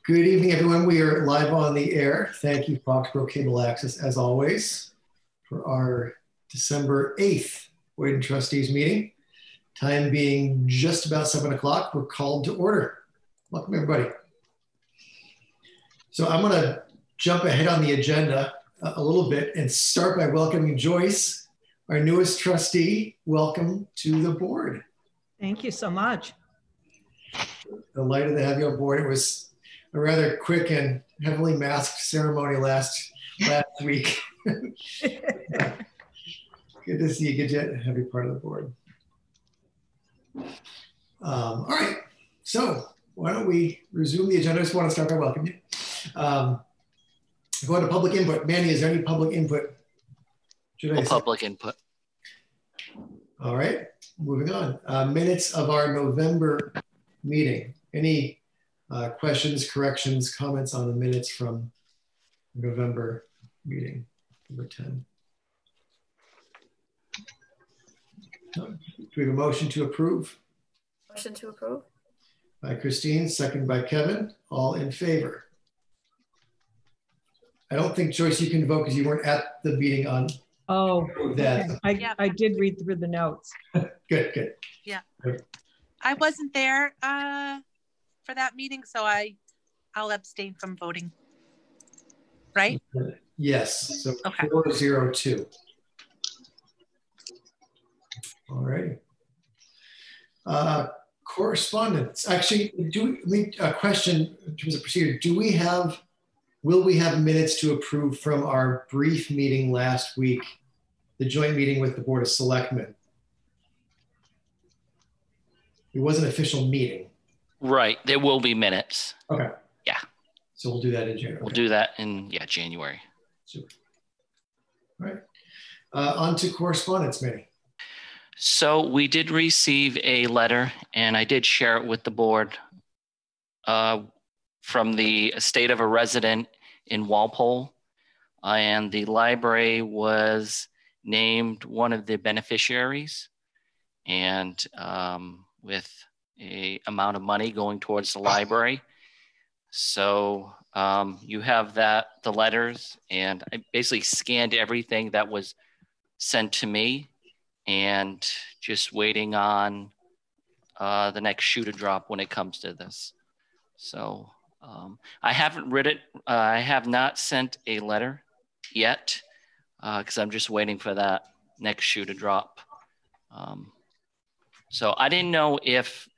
Good evening, everyone. We are live on the air. Thank you, Foxborough Cable Access, as always, for our December 8th Board and Trustees meeting. Time being just about 7 o'clock, we're called to order. Welcome, everybody. So I'm going to jump ahead on the agenda a little bit and start by welcoming Joyce, our newest trustee. Welcome to the board. Thank you so much. Delighted to have you on board. It was a rather quick and heavily masked ceremony last week. Good to see you. Good to have you part of the board. All right, so why don't we resume the agenda? I just want to start by welcoming you. Go to public input. Manny, is there any public input? Public input. All right, moving on. Minutes of our November meeting. Any questions, corrections, comments on the minutes from November meeting, number 10? Do we have a motion to approve? Motion to approve. By Christine, second by Kevin. All in favor? I don't think, Joyce, you can vote because you weren't at the meeting on that. Okay. I did read through the notes. Good. Yeah. Good. I wasn't there for that meeting, so I'll abstain from voting. Right? Yes. So okay. 402. All right. Correspondence. Actually, a question in terms of procedure. Will we have minutes to approve from our brief meeting last week, the joint meeting with the Board of Selectmen? It was an official meeting. Right. There will be minutes. Okay. Yeah. So we'll do that in January. We'll do that in January. Super. All right. On to correspondence, Manny. So we did receive a letter, and I did share it with the board from the estate of a resident in Walpole, and the library was named one of the beneficiaries, and with a amount of money going towards the library. So you have the letters, and I basically scanned everything that was sent to me, and just waiting on the next shoe to drop when it comes to this. So I haven't read it. I have not sent a letter yet because I'm just waiting for that next shoe to drop. So I didn't know if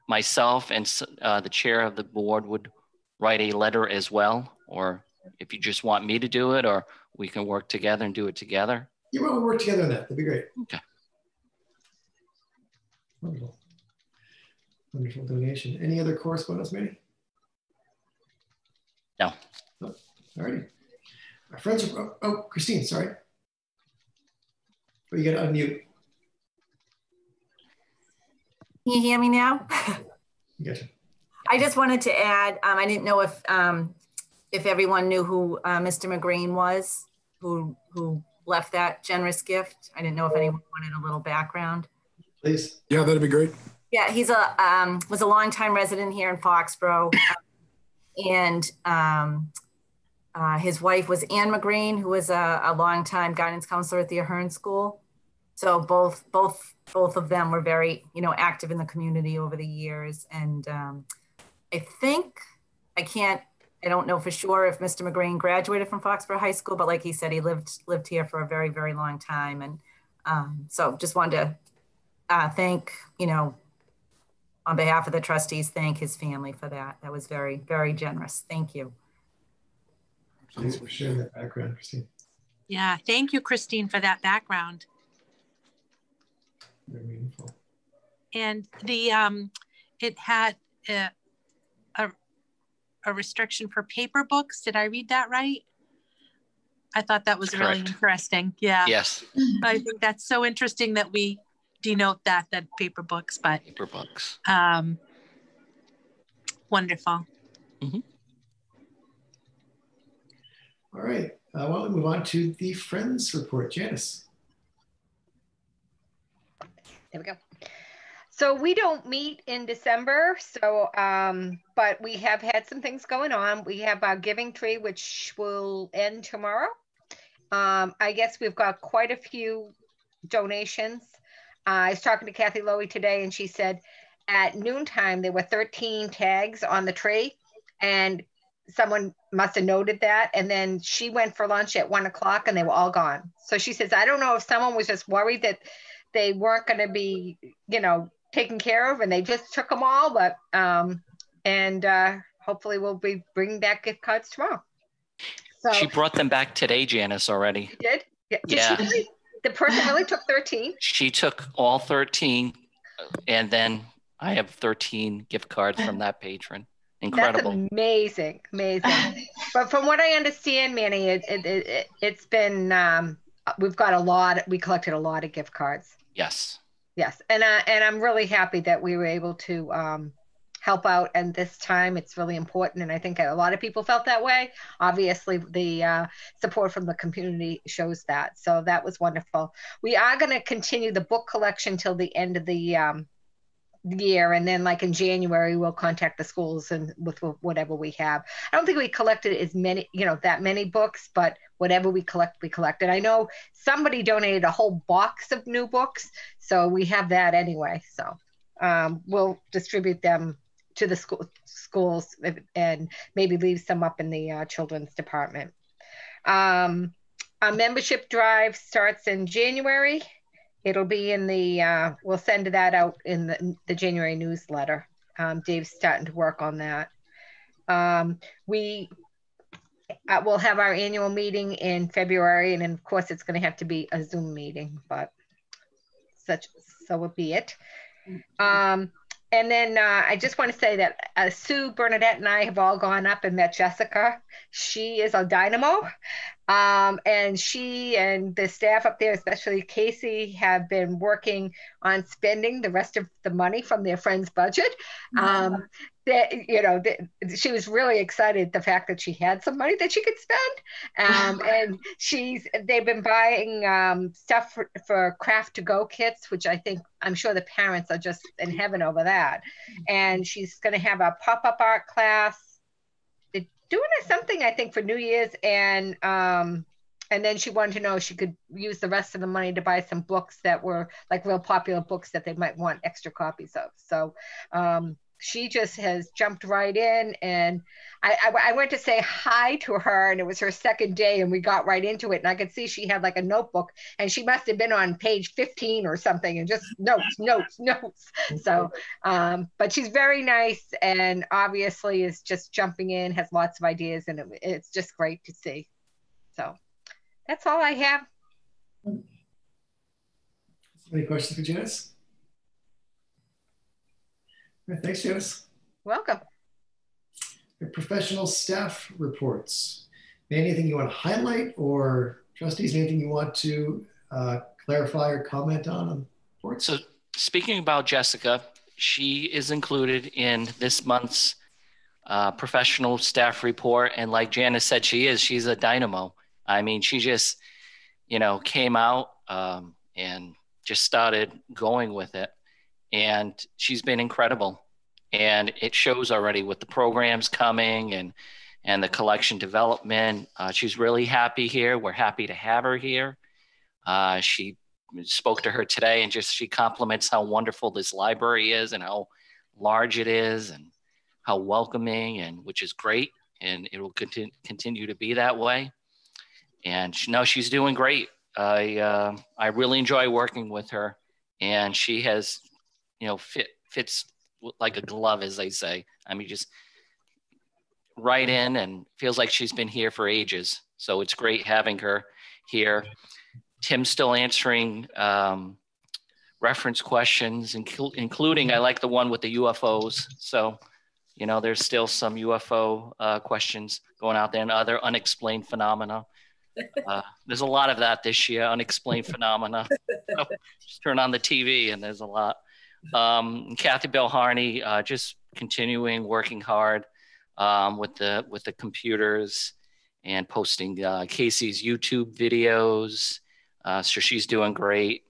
myself and the chair of the board would write a letter as well, or if you just want me to do it, or we can work together and do it together. You want to work together on that? That'd be great. Okay. Wonderful. Wonderful donation. Any other correspondence, Manny? No. All righty. Our friends are, Christine, sorry. But you got to unmute. Can you hear me now? Gotcha. I just wanted to add, I didn't know if everyone knew who Mr. McGreen was, who left that generous gift. I didn't know if anyone wanted a little background. Please. Yeah, that'd be great. Yeah, he's was a longtime resident here in Foxborough, and his wife was Anne McGreen, who was a longtime guidance counselor at the Ahern School. So both of them were very, active in the community over the years. And I don't know for sure if Mr. McGreen graduated from Foxborough High School, but like he said, he lived here for a very, very long time. And so just wanted to thank, on behalf of the trustees, thank his family for that. That was very, very generous. Thank you. Thanks for sharing that background, Christine. Yeah, thank you, Christine, for that background. Very meaningful. And the it had a restriction for paper books. Did I read that right? I thought that was really interesting. Yeah. Yes. I think that's so interesting that we denote that paper books, but paper books. Wonderful. Mm-hmm. All right. Why don't we move on to the Friends report, Janice? There we go. So we don't meet in December, so but we have had some things going on. We have our giving tree, which will end tomorrow. I guess we've got quite a few donations. I was talking to Kathy Lowy today, and she said at noontime there were 13 tags on the tree, and someone must have noted that. And then she went for lunch at 1 o'clock, and they were all gone. So she says, I don't know if someone was just worried that they weren't going to be, taken care of, and they just took them all. But hopefully we'll be bringing back gift cards tomorrow. So She brought them back today, Janice, already. did? Yeah. Did Yeah. She really, the person really took 13? She took all 13, and then I have 13 gift cards from that patron. Incredible. That's amazing. But from what I understand, Manny, it's been, we've got we collected a lot of gift cards. Yes. Yes. And I'm really happy that we were able to help out. And this time it's really important. And I think a lot of people felt that way. Obviously, the support from the community shows that. So that was wonderful. We are going to continue the book collection till the end of the year, and then like in January we'll contact the schools and with whatever we have. I don't think we collected as many, that many books, but whatever we collected. I know somebody donated a whole box of new books, so we have that anyway. So we'll distribute them to the schools and maybe leave some up in the children's department. Our membership drive starts in January. It'll be in we'll send that out in the January newsletter. Dave's starting to work on that. We'll have our annual meeting in February, and then of course it's going to have to be a Zoom meeting, but so will be it. And then I just want to say that Sue, Bernadette, and I have all gone up and met Jessica. She is a dynamo. And she and the staff up there, especially Casey, have been working on spending the rest of the money from their friend's budget. She was really excited the fact that she had some money that she could spend. And they've been buying stuff for craft to go kits, which I'm sure the parents are just in heaven over that. And she's going to have a pop-up art class. They're doing something, I think, for New Year's, and then she wanted to know if she could use the rest of the money to buy some books that were like real popular books that they might want extra copies of. So she just has jumped right in, and I went to say hi to her, and it was her second day, and we got right into it, and I could see she had like a notebook, and she must have been on page 15 or something, and just notes. So but she's very nice, and obviously is just jumping in, has lots of ideas, and it's just great to see. So that's all I have. Any questions for Janice? All right, thanks, Janice. Welcome. Professional staff reports. Anything you want to highlight, or trustees, anything you want to clarify or comment on reports? So speaking about Jessica, she is included in this month's professional staff report. And like Janice said, she's a dynamo. I mean, she just, came out and just started going with it. And she's been incredible. And it shows already with the programs coming and the collection development. She's really happy here. We're happy to have her here. She spoke to her today, and she compliments how wonderful this library is and how large it is and how welcoming, and which is great. And it will continue to be that way. And she's doing great. I really enjoy working with her, and she has, fits like a glove, as they say. I mean, just right in, and feels like she's been here for ages. So it's great having her here. Tim's still answering reference questions, including, I like the one with the UFOs. So, there's still some UFO questions going out there and other unexplained phenomena. There's a lot of that this year, unexplained phenomena. So just turn on the TV and there's a lot. Kathy Belharney, just continuing working hard with the computers and posting Casey's YouTube videos. So she's doing great.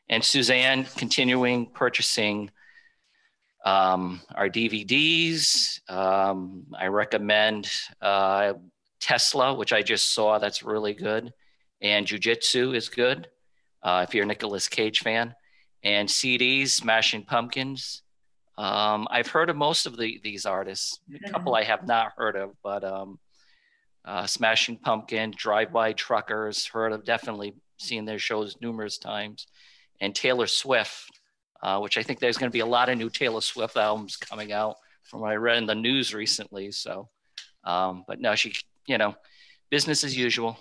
And Suzanne continuing purchasing our DVDs. I recommend Tesla, which I just saw. That's really good. And Jiu-Jitsu is good if you're a Nicolas Cage fan. And CDs, Smashing Pumpkins. I've heard of most of these artists. A couple I have not heard of, but Smashing Pumpkin, Drive-By Truckers, heard of, definitely seen their shows numerous times. And Taylor Swift, which I think there's going to be a lot of new Taylor Swift albums coming out from what I read in the news recently. So, but no, she, business as usual.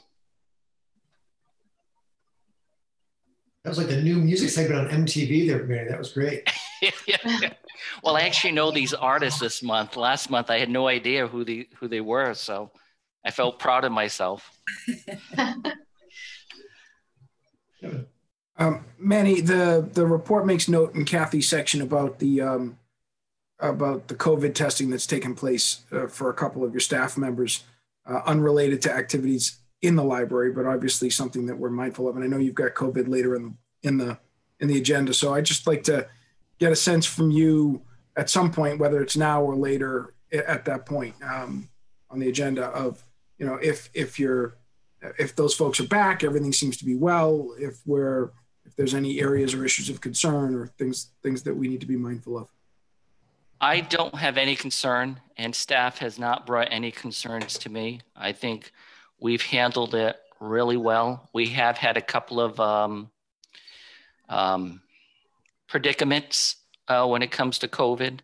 That was like the new music segment on MTV there, Mary. That was great. Yeah. Well, I actually know these artists this month. Last month, I had no idea who they were, so I felt proud of myself. Manny, the report makes note in Kathy's section about the COVID testing that's taken place for a couple of your staff members, unrelated to activities in the library, but obviously something that we're mindful of. And I know you've got COVID later in the agenda, so I'd just like to get a sense from you at some point, whether it's now or later at that point on the agenda of, if those folks are back, everything seems to be well, if there's any areas or issues of concern or things that we need to be mindful of. I don't have any concern, and staff has not brought any concerns to me. I think we've handled it really well. We have had a couple of predicaments when it comes to COVID.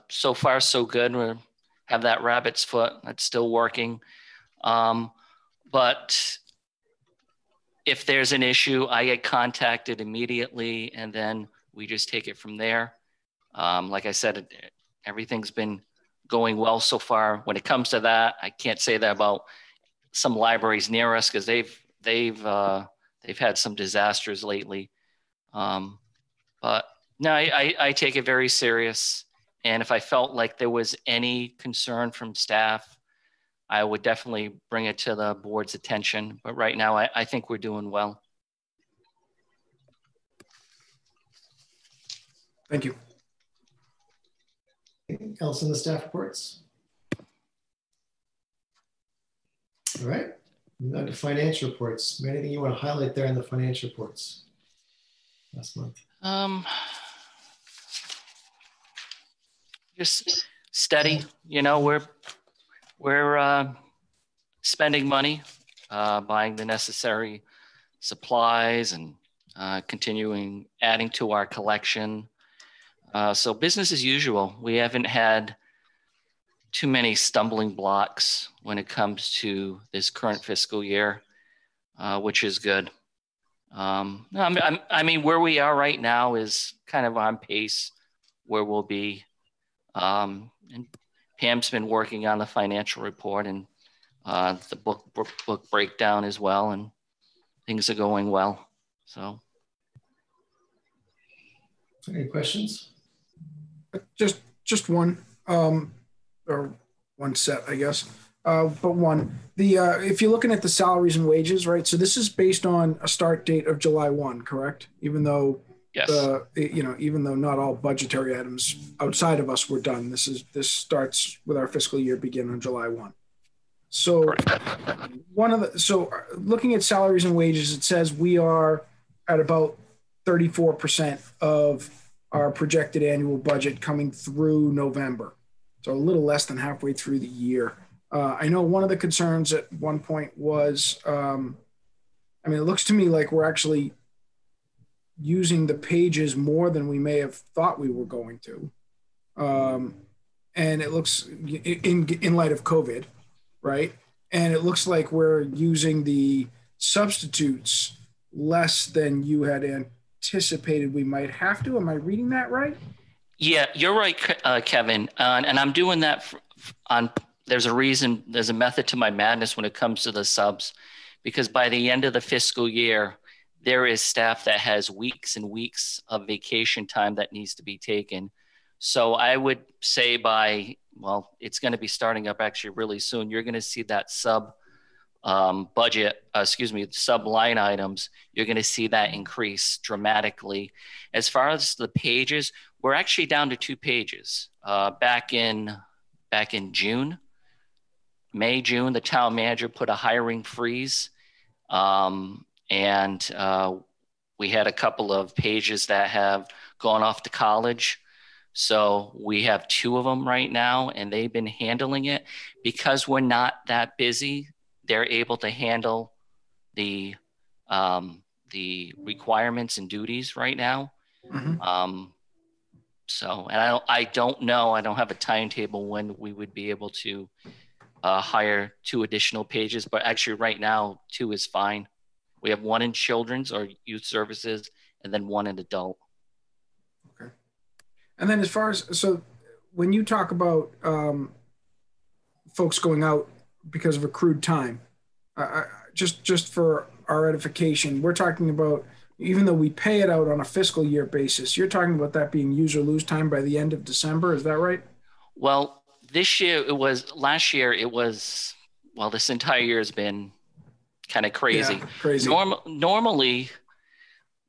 So far, so good. We have that rabbit's foot that's still working. But if there's an issue, I get contacted immediately, and then we just take it from there. Like I said, everything's been going well so far. When it comes to that, I can't say that about some libraries near us because they've had some disasters lately. But no, I take it very serious. And if I felt like there was any concern from staff, I would definitely bring it to the board's attention. But right now, I think we're doing well. Thank you. Anything else in the staff reports? All right, moving on to financial reports. Anything you want to highlight there in the financial reports last month? Just steady. We're spending money, buying the necessary supplies, and continuing adding to our collection. So business as usual. We haven't had too many stumbling blocks when it comes to this current fiscal year, which is good. I mean, where we are right now is kind of on pace where we'll be. And Pam's been working on the financial report and the book breakdown as well, and things are going well. So, any questions? Just one, or one set, I guess. But one, if you're looking at the salaries and wages, right? So this is based on a start date of July 1, correct? Even though, yes, even though not all budgetary items outside of us were done, this starts with our fiscal year begin on July 1. So looking at salaries and wages, it says we are at about 34% of our projected annual budget coming through November. So a little less than halfway through the year. I know one of the concerns at one point was, it looks to me like we're actually using the pages more than we may have thought we were going to. And it looks, in light of COVID, right? And it looks like we're using the substitutes less than you had anticipated we might have to. Am I reading that right? Yeah, you're right, Kevin. And I'm doing that there's a reason, there's a method to my madness when it comes to the subs, because by the end of the fiscal year, there is staff that has weeks and weeks of vacation time that needs to be taken. So I would say it's going to be starting up actually really soon. You're going to see that sub sub line items, you're going to see that increase dramatically. As far as the pages, we're actually down to 2 pages. Back in June, June, the town manager put a hiring freeze, and we had a couple of pages that have gone off to college. So we have 2 of them right now, and they've been handling it. Because we're not that busy, they're able to handle the requirements and duties right now. Mm-hmm. So, and I don't know, I don't have a timetable when we would be able to hire 2 additional pages, but actually right now 2 is fine. We have 1 in children's or youth services, and then 1 in adult. Okay. And then as far as, so when you talk about folks going out because of accrued time, just for our edification, we're talking about, even though we pay it out on a fiscal year basis, you're talking about that being use or lose time by the end of December. Is that right? Well, this year it was, last year it was, well, this entire year has been kind of crazy. Yeah, crazy. Normally,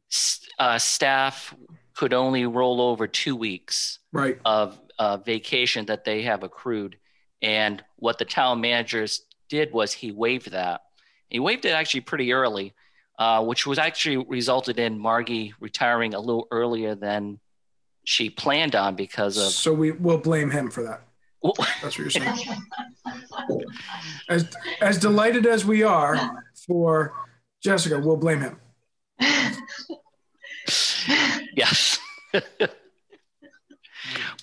staff could only roll over 2 weeks right. of vacation that they have accrued. And what the town managers did was he waived that. He waived it actually pretty early, which was actually resulted in Margie retiring a little earlier than she planned on because of. So we will blame him for that. That's what you're saying. As delighted as we are for Jessica, we'll blame him. Yes.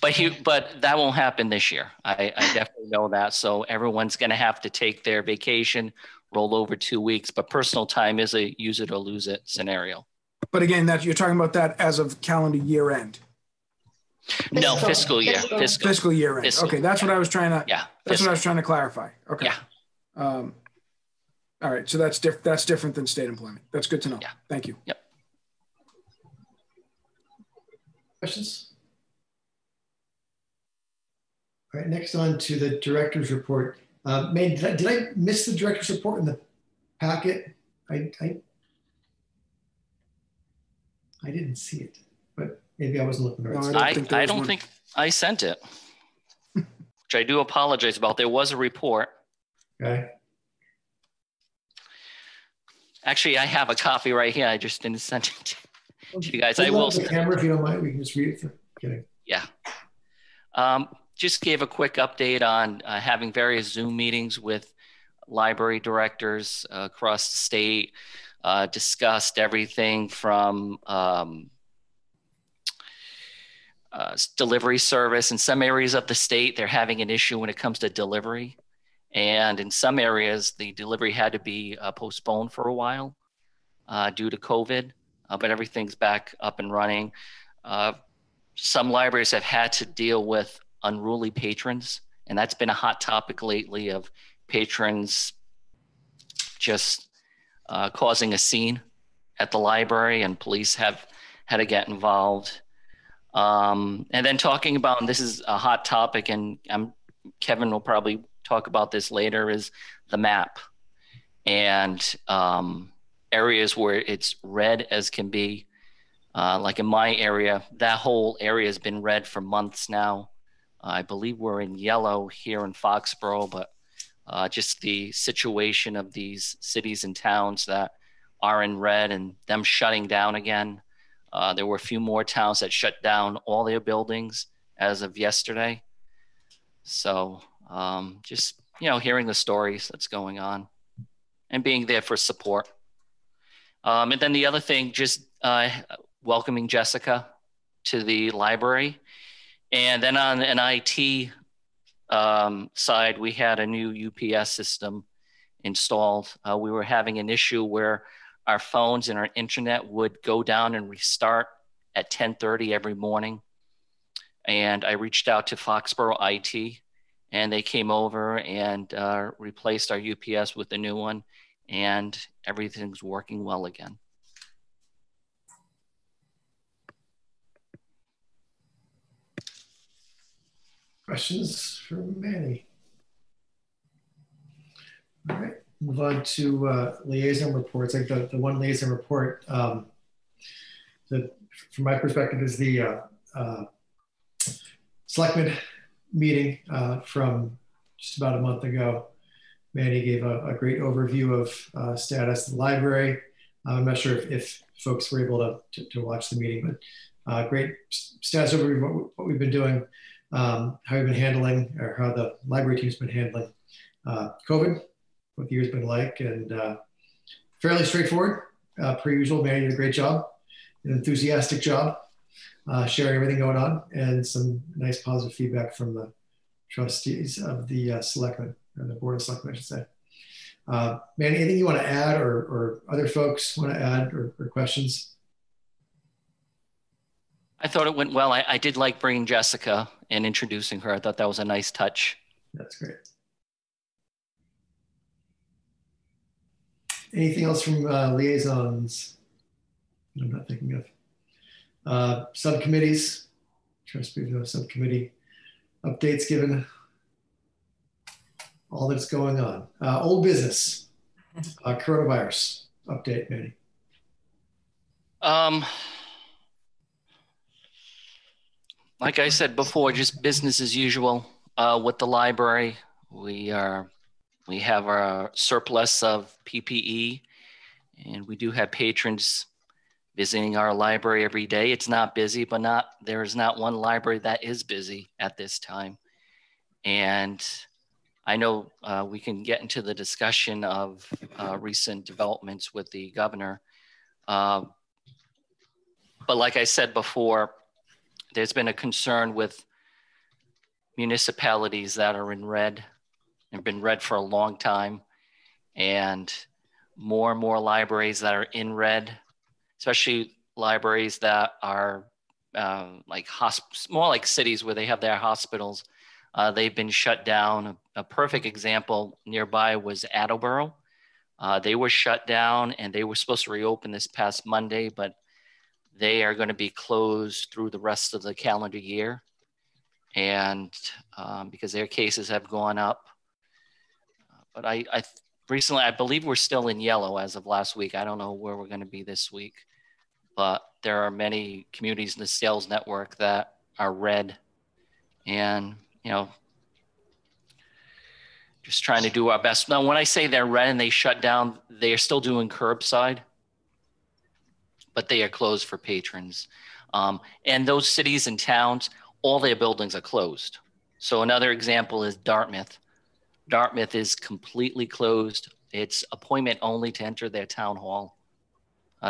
But that won't happen this year. I definitely know that. So everyone's going to have to take their vacation, roll over 2 weeks. But personal time is a use it or lose it scenario. But again, that you're talking about that as of calendar year end. No, fiscal year. Fiscal year end. Fiscal. Okay, that's what I was trying to. Yeah. That's what I was trying to clarify. Okay. Yeah. All right. So that's different than state employment. That's good to know. Yeah. Thank you. Yep. Questions? All right, next on to the director's report. May, did I miss the director's report in the packet? I didn't see it, but maybe I wasn't looking right. No, I don't think I sent it, which I do apologize about. There was a report. Okay. Actually, I have a copy right here. I just didn't send it to you guys. I will. The camera, if you don't mind, we can just read it. For kidding. Yeah. Just gave a quick update on having various Zoom meetings with library directors across the state, discussed everything from delivery service. In some areas of the state, they're having an issue when it comes to delivery. And in some areas, the delivery had to be postponed for a while due to COVID, but everything's back up and running. Some libraries have had to deal with unruly patrons, and that's been a hot topic lately of patrons just causing a scene at the library, and police have had to get involved. And then talking about, and this is a hot topic, and Kevin will probably talk about this later, is the map and areas where it's red as can be. Like in my area, that whole area has been red for months now. I believe we're in yellow here in Foxborough, but just the situation of these cities and towns that are in red and them shutting down again. There were a few more towns that shut down all their buildings as of yesterday. So just, hearing the stories that's going on and being there for support. And then the other thing, just welcoming Jessica to the library. And then on an IT side, we had a new UPS system installed. We were having an issue where our phones and our internet would go down and restart at 10:30 every morning. And I reached out to Foxborough IT, and they came over and replaced our UPS with a new one, and everything's working well again. Questions for Manny? All right. move on to liaison reports. Like the one liaison report that, from my perspective, is the selectmen meeting from just about a month ago. Manny gave a great overview of status of the library. I'm not sure if folks were able to watch the meeting, but great status overview of what we've been doing, how we've been handling, or how the library team's been handling COVID, what the year's been like, and fairly straightforward, per usual. Manny did a great job, an enthusiastic job, sharing everything going on, and some nice positive feedback from the trustees of the selectmen, or the board of selectmen, I should say. Manny, anything you want to add, or other folks want to add, or questions? I thought it went well. I did like bringing Jessica and introducing her. I thought that was a nice touch. That's great. Anything else from liaisons? I'm not thinking of. Subcommittees. Trust me, no subcommittee updates given all that's going on. Old business. Coronavirus update, Manny. Like I said before, just business as usual with the library. We have our surplus of PPE, and we do have patrons visiting our library every day. It's not busy, but there is not one library that is busy at this time. And I know we can get into the discussion of recent developments with the governor. But like I said before, there's been a concern with municipalities that are in red and been red for a long time, and more libraries that are in red, especially libraries that are more like cities where they have their hospitals. They've been shut down. A perfect example nearby was Attleboro. They were shut down, and they were supposed to reopen this past Monday, but they are going to be closed through the rest of the calendar year. And because their cases have gone up. But I recently, I believe we're still in yellow as of last week. I don't know where we're going to be this week, but there are many communities in the sales network that are red, and, just trying to do our best. Now, when I say they're red and they shut down, they are still doing curbside, but they are closed for patrons. And those cities and towns, all their buildings are closed. So another example is Dartmouth. Dartmouth is completely closed. It's appointment only to enter their town hall.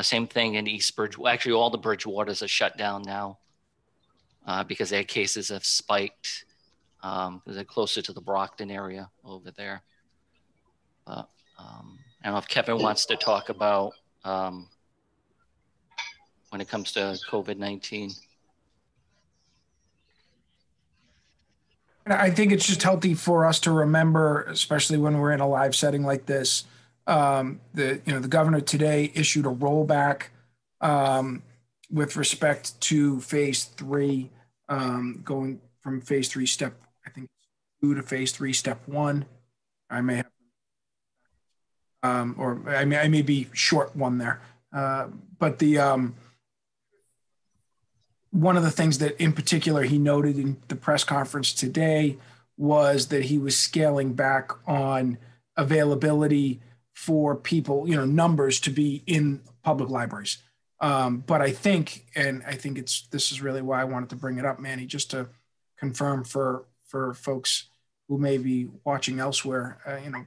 Same thing in East Bridgewater. Actually, all the Bridgewaters are shut down now because their cases have spiked. They're closer to the Brockton area over there. I don't know if Kevin wants to talk about when it comes to COVID-19. I think it's just healthy for us to remember, especially when we're in a live setting like this, the governor today issued a rollback with respect to phase 3, going from phase 3 step, I think, 2 to phase 3 step 1. I may have, or I may be short one there, but the one of the things that in particular he noted in the press conference today was that he was scaling back on availability for people, numbers to be in public libraries. But I think this is really why I wanted to bring it up, Manny, just to confirm for folks who may be watching elsewhere.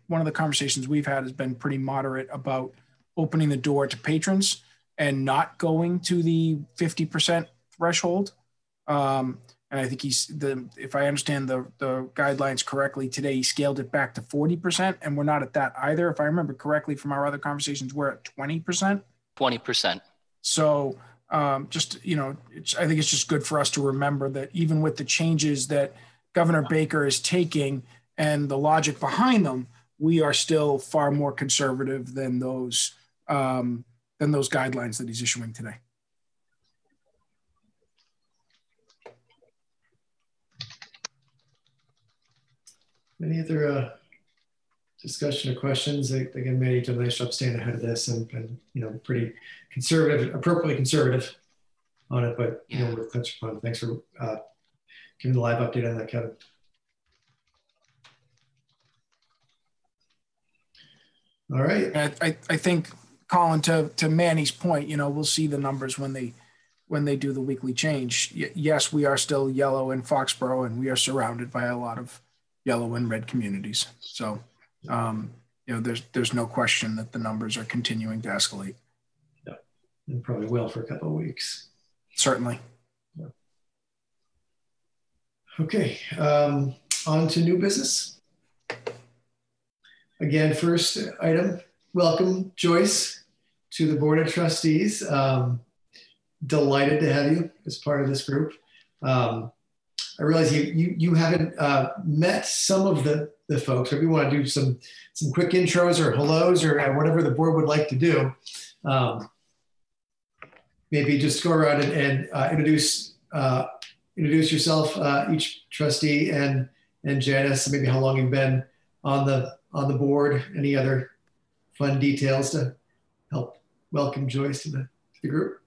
One of the conversations we've had has been pretty moderate about opening the door to patrons and not going to the 50% threshold. And I think if I understand the guidelines correctly today, he scaled it back to 40%, and we're not at that either. If I remember correctly from our other conversations, we're at 20%. 20%. So I think it's just good for us to remember that even with the changes that Governor Baker is taking and the logic behind them, we are still far more conservative than those guidelines that he's issuing today. Any other discussion or questions? Again, Manny did a nice job staying ahead of this and pretty conservative, appropriately conservative on it, but we'll touch upon. Thanks for giving the live update on that, Kevin. All right. I think, Colin, to Manny's point, we'll see the numbers when they do the weekly change. Yes, we are still yellow in Foxborough, and we are surrounded by a lot of yellow and red communities. So, there's no question that the numbers are continuing to escalate. Yeah, and probably will for a couple of weeks. Certainly. Yeah. Okay, on to new business. Again, first item, welcome, Joyce, to the Board of Trustees. Delighted to have you as part of this group. I realize you haven't met some of the folks. If you want to do some quick intros or hellos or whatever the board would like to do, maybe just go around and introduce yourself, each trustee, and Janice, maybe how long you've been on the board. Any other fun details to help welcome Joyce to the group?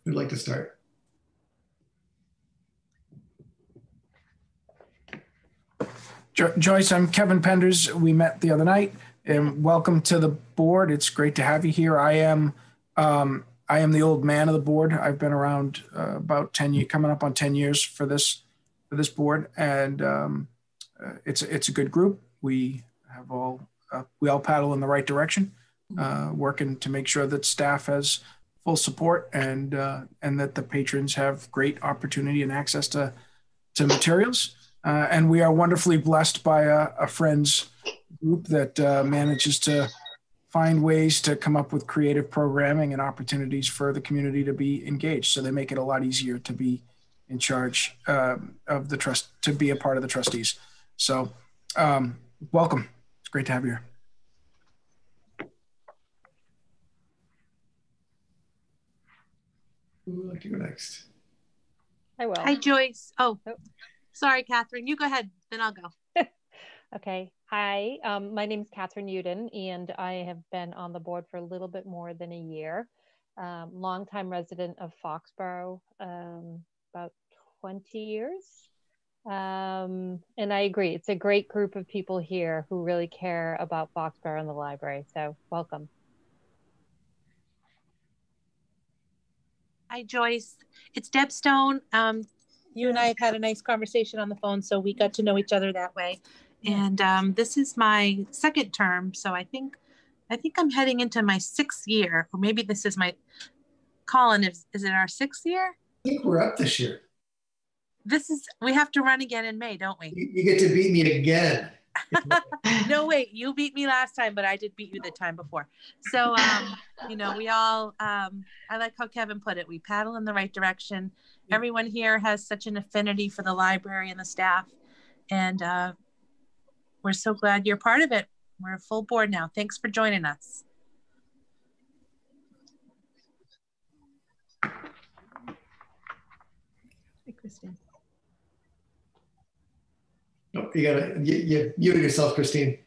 Who'd like to start? Joyce, I'm Kevin Penders. We met the other night, and welcome to the board. It's great to have you here. I am the old man of the board. I've been around about 10 years, coming up on 10 years for this board, and it's a good group. We all paddle in the right direction, working to make sure that staff has full support and that the patrons have great opportunity and access to materials. And we are wonderfully blessed by a friends group that manages to find ways to come up with creative programming and opportunities for the community to be engaged. So they make it a lot easier to be in charge of the trust, to be a part of the trustees. So welcome. It's great to have you here. Who would like to go next? I will. Hi, Joyce. Oh, sorry, Catherine. You go ahead, then I'll go. Okay. Hi, my name is Catherine Uden, and I have been on the board for a little bit more than a year. Longtime resident of Foxborough, about 20 years. And I agree. It's a great group of people here who really care about Foxborough and the library. So welcome. Hi, Joyce. It's Deb Stone. You and I have had a nice conversation on the phone, so we got to know each other that way. And this is my second term, so I think I'm heading into my 6th year, or maybe this is my, Colin, is it our 6th year? I think we're up this year. We have to run again in May, don't we? You get to beat me again. No, wait, you beat me last time, but I did beat you the time before. So, we all, I like how Kevin put it. We paddle in the right direction. Everyone here has such an affinity for the library and the staff. And we're so glad you're part of it. We're a full board now. Thanks for joining us. Hi, Christine. Oh, you muted yourself, Christine.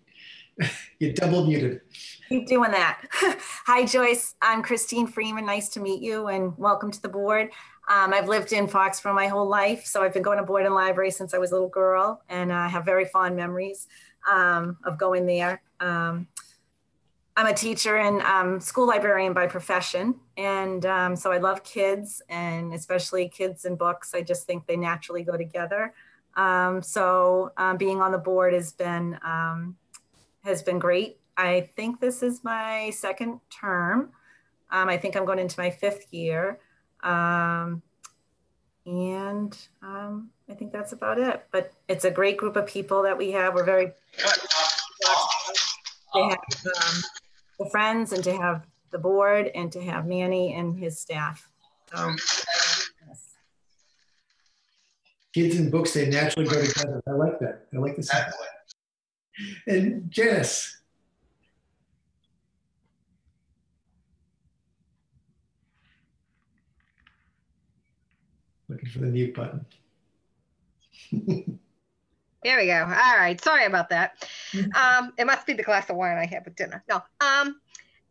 You double muted. Keep doing that. Hi, Joyce. I'm Christine Freeman. Nice to meet you and welcome to the board. I've lived in Foxborough my whole life, so I've been going to board and library since I was a little girl, and I have very fond memories of going there. I'm a teacher and school librarian by profession, and so I love kids, and especially kids and books. I just think they naturally go together. So being on the board has been great. I think this is my 2nd term. I think I'm going into my 5th year. I think that's about it, but it's a great group of people that we have. We're very to have the friends and to have the board and to have Manny and his staff. Yes. Kids and books, they naturally go together. I like that. I like this. And Janice. Looking for the mute button. Here we go. All right. Sorry about that. It must be the glass of wine I had with dinner. No.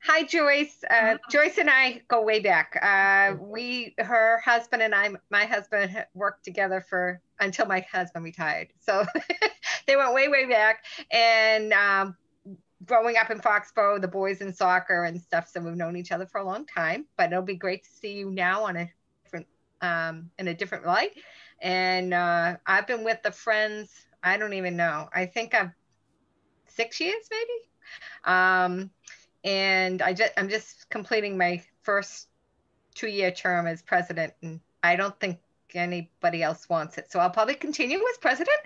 Hi, Joyce. Joyce and I go way back. Her husband and I, my husband worked together until my husband retired. So they went way, way back. And growing up in Foxborough, the boys in soccer and stuff. So we've known each other for a long time, but it'll be great to see you now on a different, in a different light. And I've been with the Friends, I don't even know. I think I've 6 years maybe. And I'm just completing my first 2-year term as president, and I don't think anybody else wants it. So I'll probably continue as president.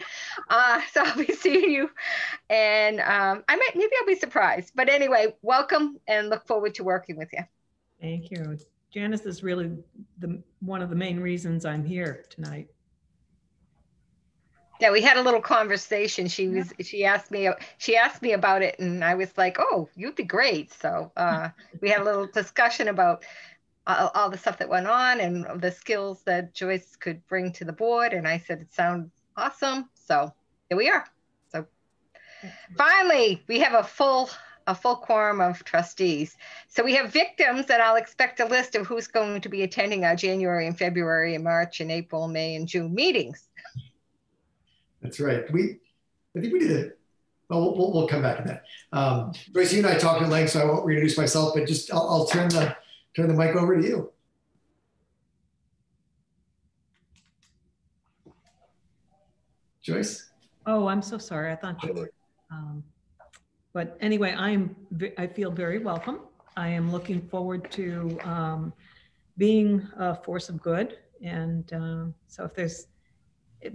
So I'll be seeing you, and maybe I'll be surprised. But anyway, welcome, and look forward to working with you. Thank you. Janice is really one of the main reasons I'm here tonight. Yeah, we had a little conversation. She asked me about it, and I was like, "Oh, you'd be great." So we had a little discussion about all the stuff that went on and the skills that Joyce could bring to the board. And I said it sounds awesome. So here we are. So finally, we have a full quorum of trustees. So we have victims, and I'll expect a list of who's going to be attending our January and February and March and April, May, and June meetings. That's right. I think we did it. Well, we'll come back to that. Joyce, you and I talked at length, so I won't reintroduce myself, but just I'll turn the mic over to you. Joyce? Oh, I'm so sorry. I thought you were. But anyway, I feel very welcome. I am looking forward to being a force of good. And so if there's,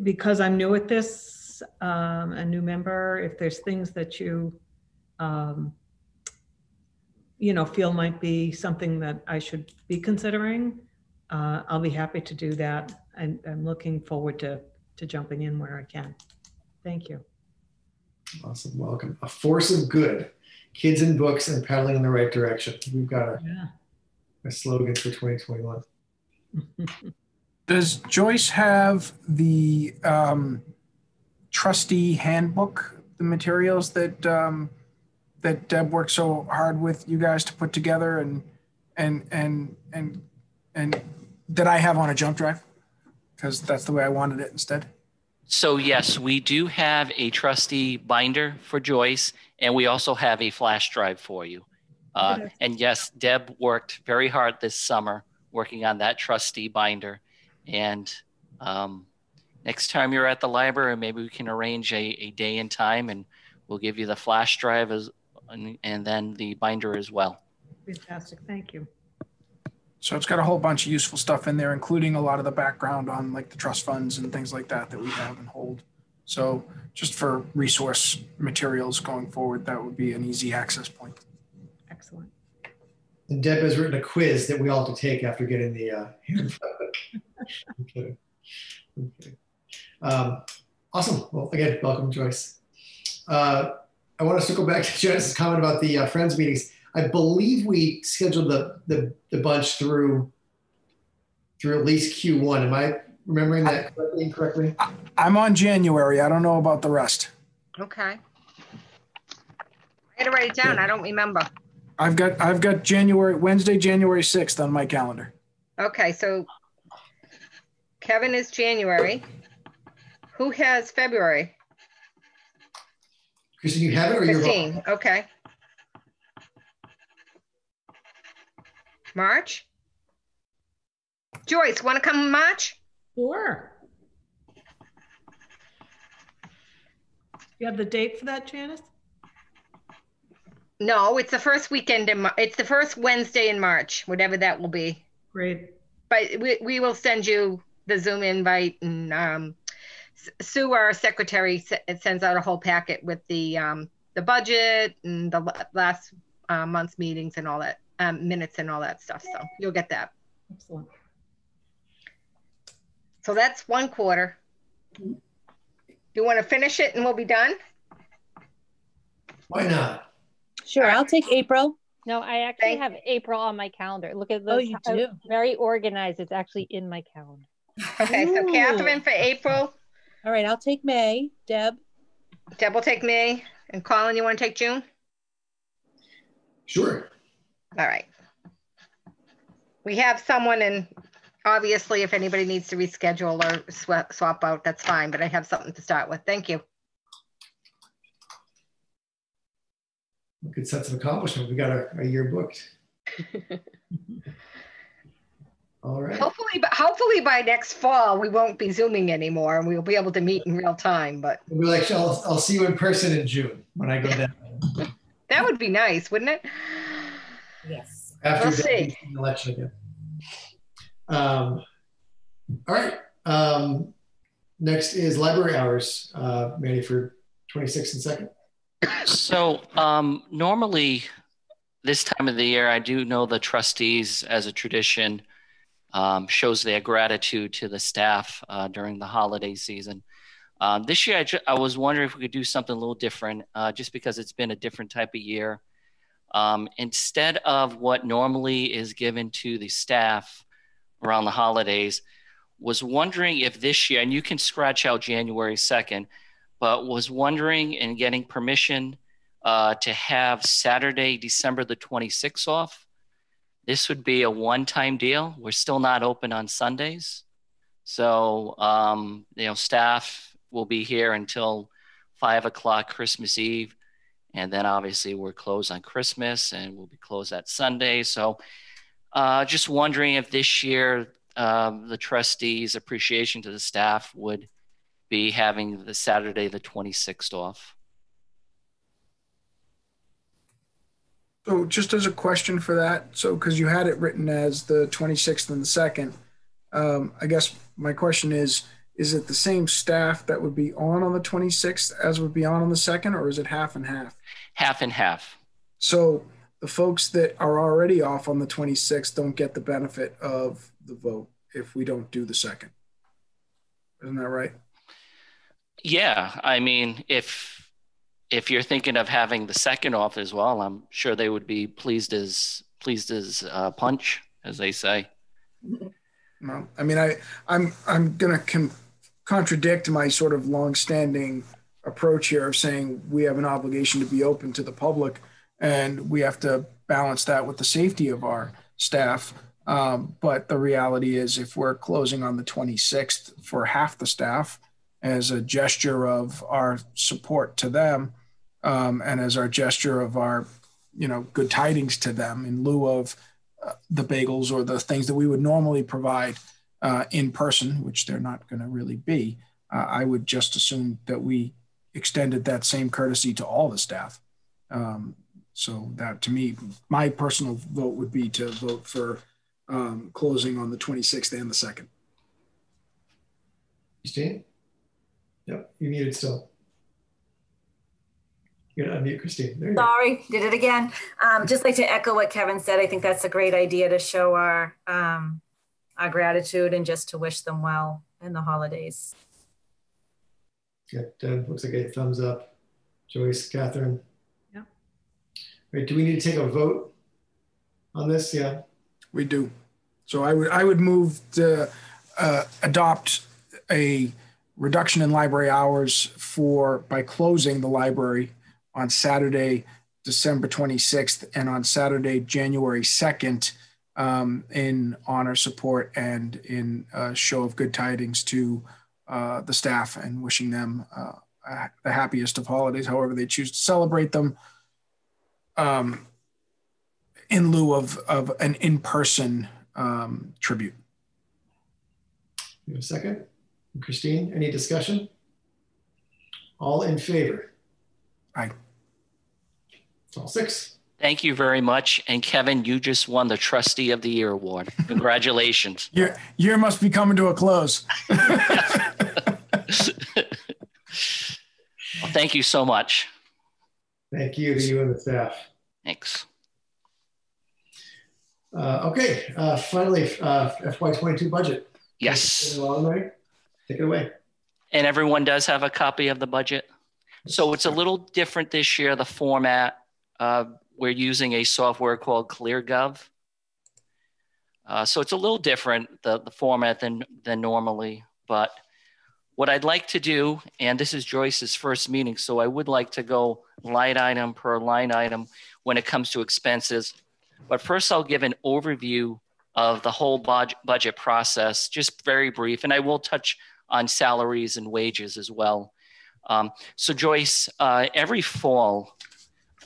because I'm new at this, a new member, if there's things that you feel might be something that I should be considering, I'll be happy to do that. I'm looking forward to jumping in where I can. Thank you. Awesome. Welcome. A force of good, kids and books and paddling in the right direction. We've got a slogan for 2021. Does Joyce have the trustee handbook, the materials that that Deb worked so hard with you guys to put together, and that I have on a jump drive? Because that's the way I wanted it instead. So yes, we do have a trustee binder for Joyce, and we also have a flash drive for you. And yes, Deb worked very hard this summer working on that trustee binder. And next time you're at the library, maybe we can arrange a day and time, and we'll give you the flash drive and then the binder as well. Fantastic. Thank you. So it's got a whole bunch of useful stuff in there, including a lot of the background on like the trust funds and things like that we have and hold. So just for resource materials going forward, that would be an easy access point. Excellent. And Deb has written a quiz that we all have to take after getting the Okay. Awesome. Well, again, welcome, Joyce. I want us to go back to Janice's comment about the Friends meetings. I believe we scheduled the bunch through at least Q1. Am I remembering that incorrectly? I'm on January. I don't know about the rest. Okay. I had to write it down. I don't remember. I've got Wednesday, January 6th on my calendar. Okay, so Kevin is January. Who has February? Kristen, you have it, or you're Christine. Okay. March? Joyce, want to come in March? Sure. You have the date for that, Janice? No, it's the first weekend it's the first Wednesday in March, whatever that will be. Great. But we will send you the Zoom invite, and Sue, our secretary, sends out a whole packet with the budget and the last month's meetings and all that, minutes and all that stuff. So you'll get that. Excellent. So that's one quarter. You want to finish it and we'll be done? Why not? Sure, I'll take April. No, I actually have April on my calendar. Look at this. Oh, you do? Very organized. It's actually in my calendar. Okay, so Catherine for April. All right, I'll take May. Deb? Deb will take May, and Colin, you want to take June? Sure. All right. We have someone, and obviously if anybody needs to reschedule or swap out, that's fine, but I have something to start with. Thank you. Good sense of accomplishment. We got a year booked. All right. Hopefully by next fall, we won't be Zooming anymore and we'll be able to meet in real time, but. We'll be like, I'll see you in person in June when I go down. That would be nice, wouldn't it? Yes. After We'll see. the election again. All right. Next is library hours, Manny, for 26th and 2nd. So normally this time of the year, I do know the trustees as a tradition shows their gratitude to the staff during the holiday season. This year, I was wondering if we could do something a little different, just because it's been a different type of year. Instead of what normally is given to the staff around the holidays, was wondering if this year, and you can scratch out January 2nd, but was wondering and getting permission to have Saturday, December the 26th off. This would be a one-time deal. We're still not open on Sundays. So, staff will be here until 5 o'clock Christmas Eve. And then obviously we're closed on Christmas and we'll be closed that Sunday. So just wondering if this year the trustees' appreciation to the staff would be having the Saturday, the 26th off. So just as a question for that, so because you had it written as the 26th and the 2nd, I guess my question is it the same staff that would be on the 26th as would be on the 2nd, or is it half and half? Half and half. So the folks that are already off on the 26th don't get the benefit of the vote if we don't do the 2nd. Isn't that right? Yeah, I mean, if you're thinking of having the 2nd off as well, I'm sure they would be pleased as punch, as they say. No, I mean, I'm going to contradict my sort of longstanding approach here of saying we have an obligation to be open to the public and we have to balance that with the safety of our staff. But the reality is if we're closing on the 26th for half the staff as a gesture of our support to them, and as our gesture of our, good tidings to them in lieu of the bagels or the things that we would normally provide in person, which they're not going to really be, I would just assume that we extended that same courtesy to all the staff. So that, to me, my personal vote would be to vote for closing on the 26th and the 2nd. Christine? Yep, you muted still. You gotta unmute, Christine. Sorry, did it again. Just like to echo what Kevin said. I think that's a great idea to show our gratitude and just to wish them well in the holidays. Yeah, Deb, looks like a thumbs up. Joyce, Catherine. Yeah. Wait, do we need to take a vote on this? Yeah. We do. So I would move to adopt a reduction in library hours by closing the library on Saturday, December 26th, and on Saturday, January 2nd, in honor, support, and in a show of good tidings to the staff and wishing them the happiest of holidays, however they choose to celebrate them, in lieu of an in-person tribute. You have a second? Christine, any discussion? All in favor? Aye. It's all 6. Thank you very much. And Kevin, you just won the Trustee of the Year award. Congratulations. Your year must be coming to a close. Well, thank you so much. Thank you to you and the staff. Thanks. Okay, finally, FY22 budget. Yes. Take it away. And everyone does have a copy of the budget. So it's a little different this year, the format. We're using a software called ClearGov. So it's a little different, the format than normally, but what I'd like to do, and this is Joyce's first meeting, so I would like to go line item per line item when it comes to expenses. But first I'll give an overview of the whole budget process, just very brief, and I will touch on salaries and wages as well. So Joyce, every fall,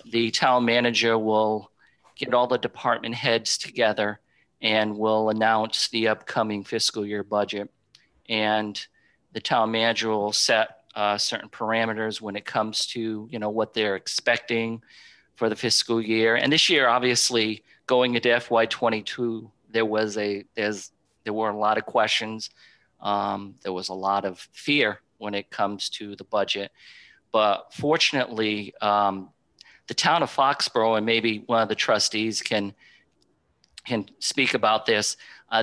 the town manager will get all the department heads together and will announce the upcoming fiscal year budget. And the town manager will set certain parameters when it comes to, what they're expecting for the fiscal year. And this year, obviously, going into FY22, there were a lot of questions. There was a lot of fear when it comes to the budget. But fortunately, the town of Foxborough, and maybe one of the trustees can speak about this,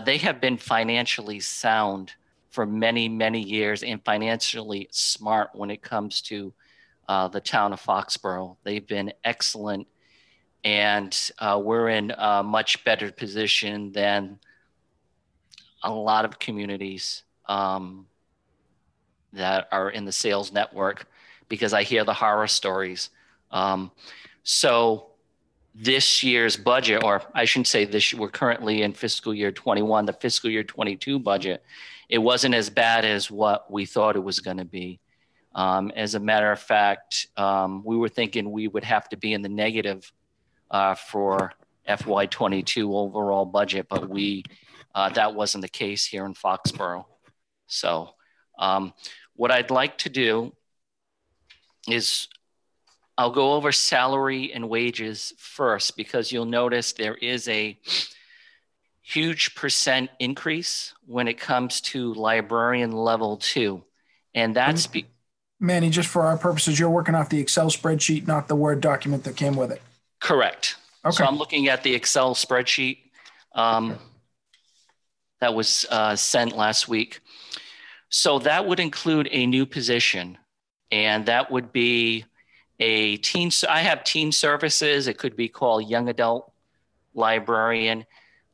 they have been financially sound for many, many years and financially smart when it comes to the town of Foxborough. They've been excellent, and we're in a much better position than a lot of communities that are in the sales network, because I hear the horror stories. So this year's budget, or I shouldn't say this, we're currently in fiscal year 21, the fiscal year 22 budget, it wasn't as bad as what we thought it was going to be. As a matter of fact, we were thinking we would have to be in the negative for FY22 overall budget, but that wasn't the case here in Foxborough. So what I'd like to do is I'll go over salary and wages first, because you'll notice there is a huge % increase when it comes to librarian level 2. And that's Manny, just for our purposes, you're working off the Excel spreadsheet, not the Word document that came with it. Correct. Okay. So I'm looking at the Excel spreadsheet that was sent last week. So that would include a new position, and that would be I have teen services. It could be called young adult librarian.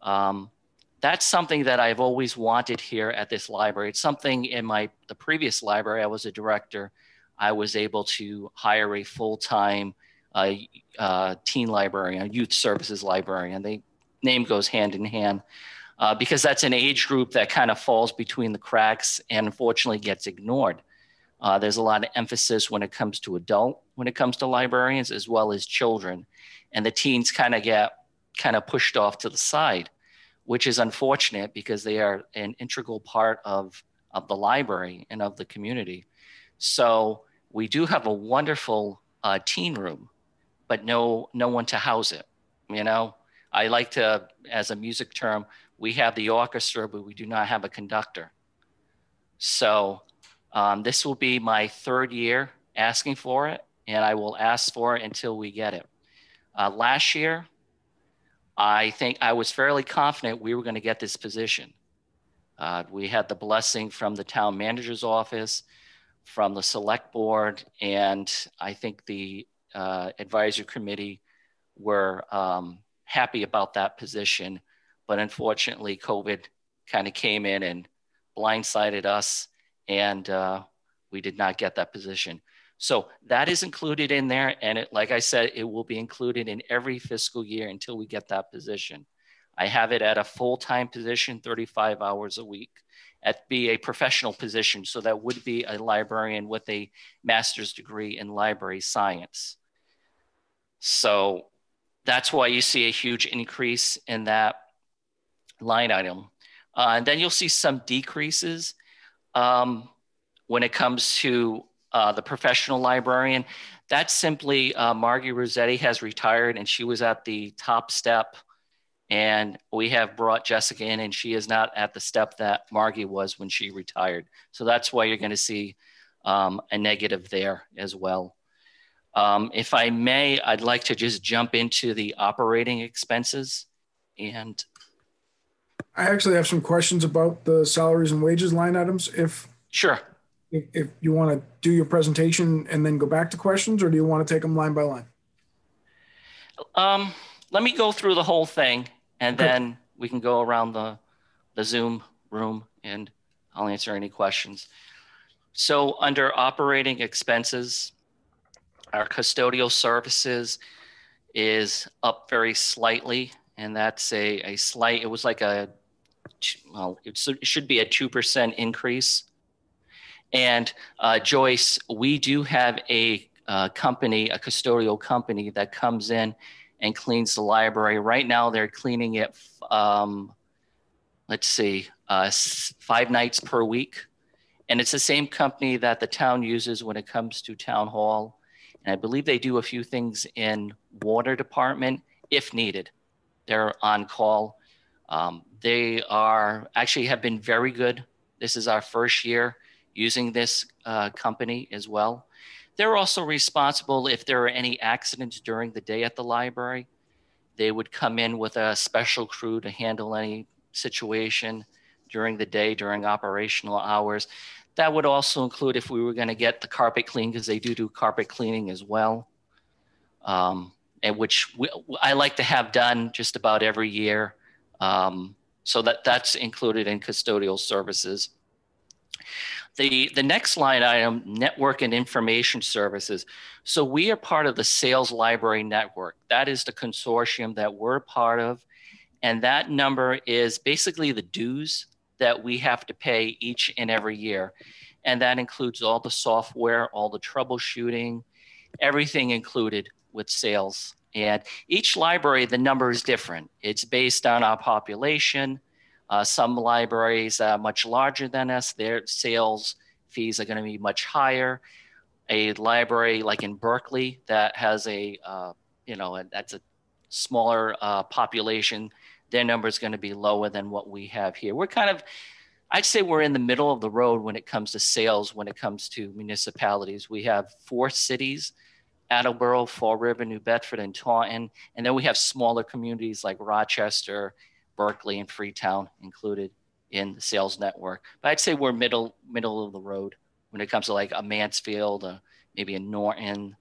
That's something that I've always wanted here at this library. It's something in the previous library, I was a director. I was able to hire a full-time teen librarian, youth services librarian. The name goes hand in hand because that's an age group that kind of falls between the cracks and unfortunately gets ignored. There's a lot of emphasis when it comes to librarians as well as children. And the teens kind of get pushed off to the side, which is unfortunate because they are an integral part of the library and of the community. So we do have a wonderful teen room, but no one to house it. I like to, as a music term, we have the orchestra, but we do not have a conductor. So this will be my 3rd year asking for it, and I will ask for it until we get it. Last year, I think I was fairly confident we were going to get this position. We had the blessing from the town manager's office, from the select board, and I think the advisory committee were happy about that position. But unfortunately, COVID kind of came in and blindsided us, and we did not get that position. So that is included in there. And like I said, it will be included in every fiscal year until we get that position. I have it at a full-time position, 35 hours a week. That'd be a professional position. So that would be a librarian with a master's degree in library science. So that's why you see a huge increase in that line item. And then you'll see some decreases when it comes to the professional librarian. That's simply Margie Rossetti has retired and she was at the top step, and we have brought Jessica in and she is not at the step that Margie was when she retired. So that's why you're going to see a negative there as well. If I may, I'd like to just jump into the operating expenses. And I actually have some questions about the salaries and wages line items. Sure. If you want to do your presentation and then go back to questions, or do you want to take them line by line? Let me go through the whole thing, and then we can go around the Zoom room and I'll answer any questions. So under operating expenses, our custodial services is up very slightly, and that's a slight, it was like well, it should be a 2% increase. And Joyce, we do have a company, a custodial company that comes in and cleans the library. Right now they're cleaning it, let's see, 5 nights per week. And it's the same company that the town uses when it comes to town hall. And I believe they do a few things in water department if needed. They're on call. They are actually have been very good. This is our first year using this company as well. They're also responsible if there are any accidents during the day at the library. They would come in with a special crew to handle any situation during the day, during operational hours. That would also include if we were going to get the carpet cleaned, because they do carpet cleaning as well, and which I like to have done just about every year. So that's included in custodial services. The next line item, network and information services. So we are part of the Sales Library Network. That is the consortium that we're part of. And that number is basically the dues that we have to pay each and every year. And that includes all the software, all the troubleshooting, everything included with sales. And each library, the number is different. It's based on our population. Some libraries are much larger than us. Their sales fees are going to be much higher. A library like in Berkeley that has that's a smaller population, their number is going to be lower than what we have here. We're kind of, I'd say we're in the middle of the road when it comes to sales, when it comes to municipalities. We have 4 cities, Attleboro, Fall River, New Bedford, and Taunton. And then we have smaller communities like Rochester, Berkeley, and Freetown included in the sales network. But I'd say we're middle of the road when it comes to like a Mansfield, maybe a Norton,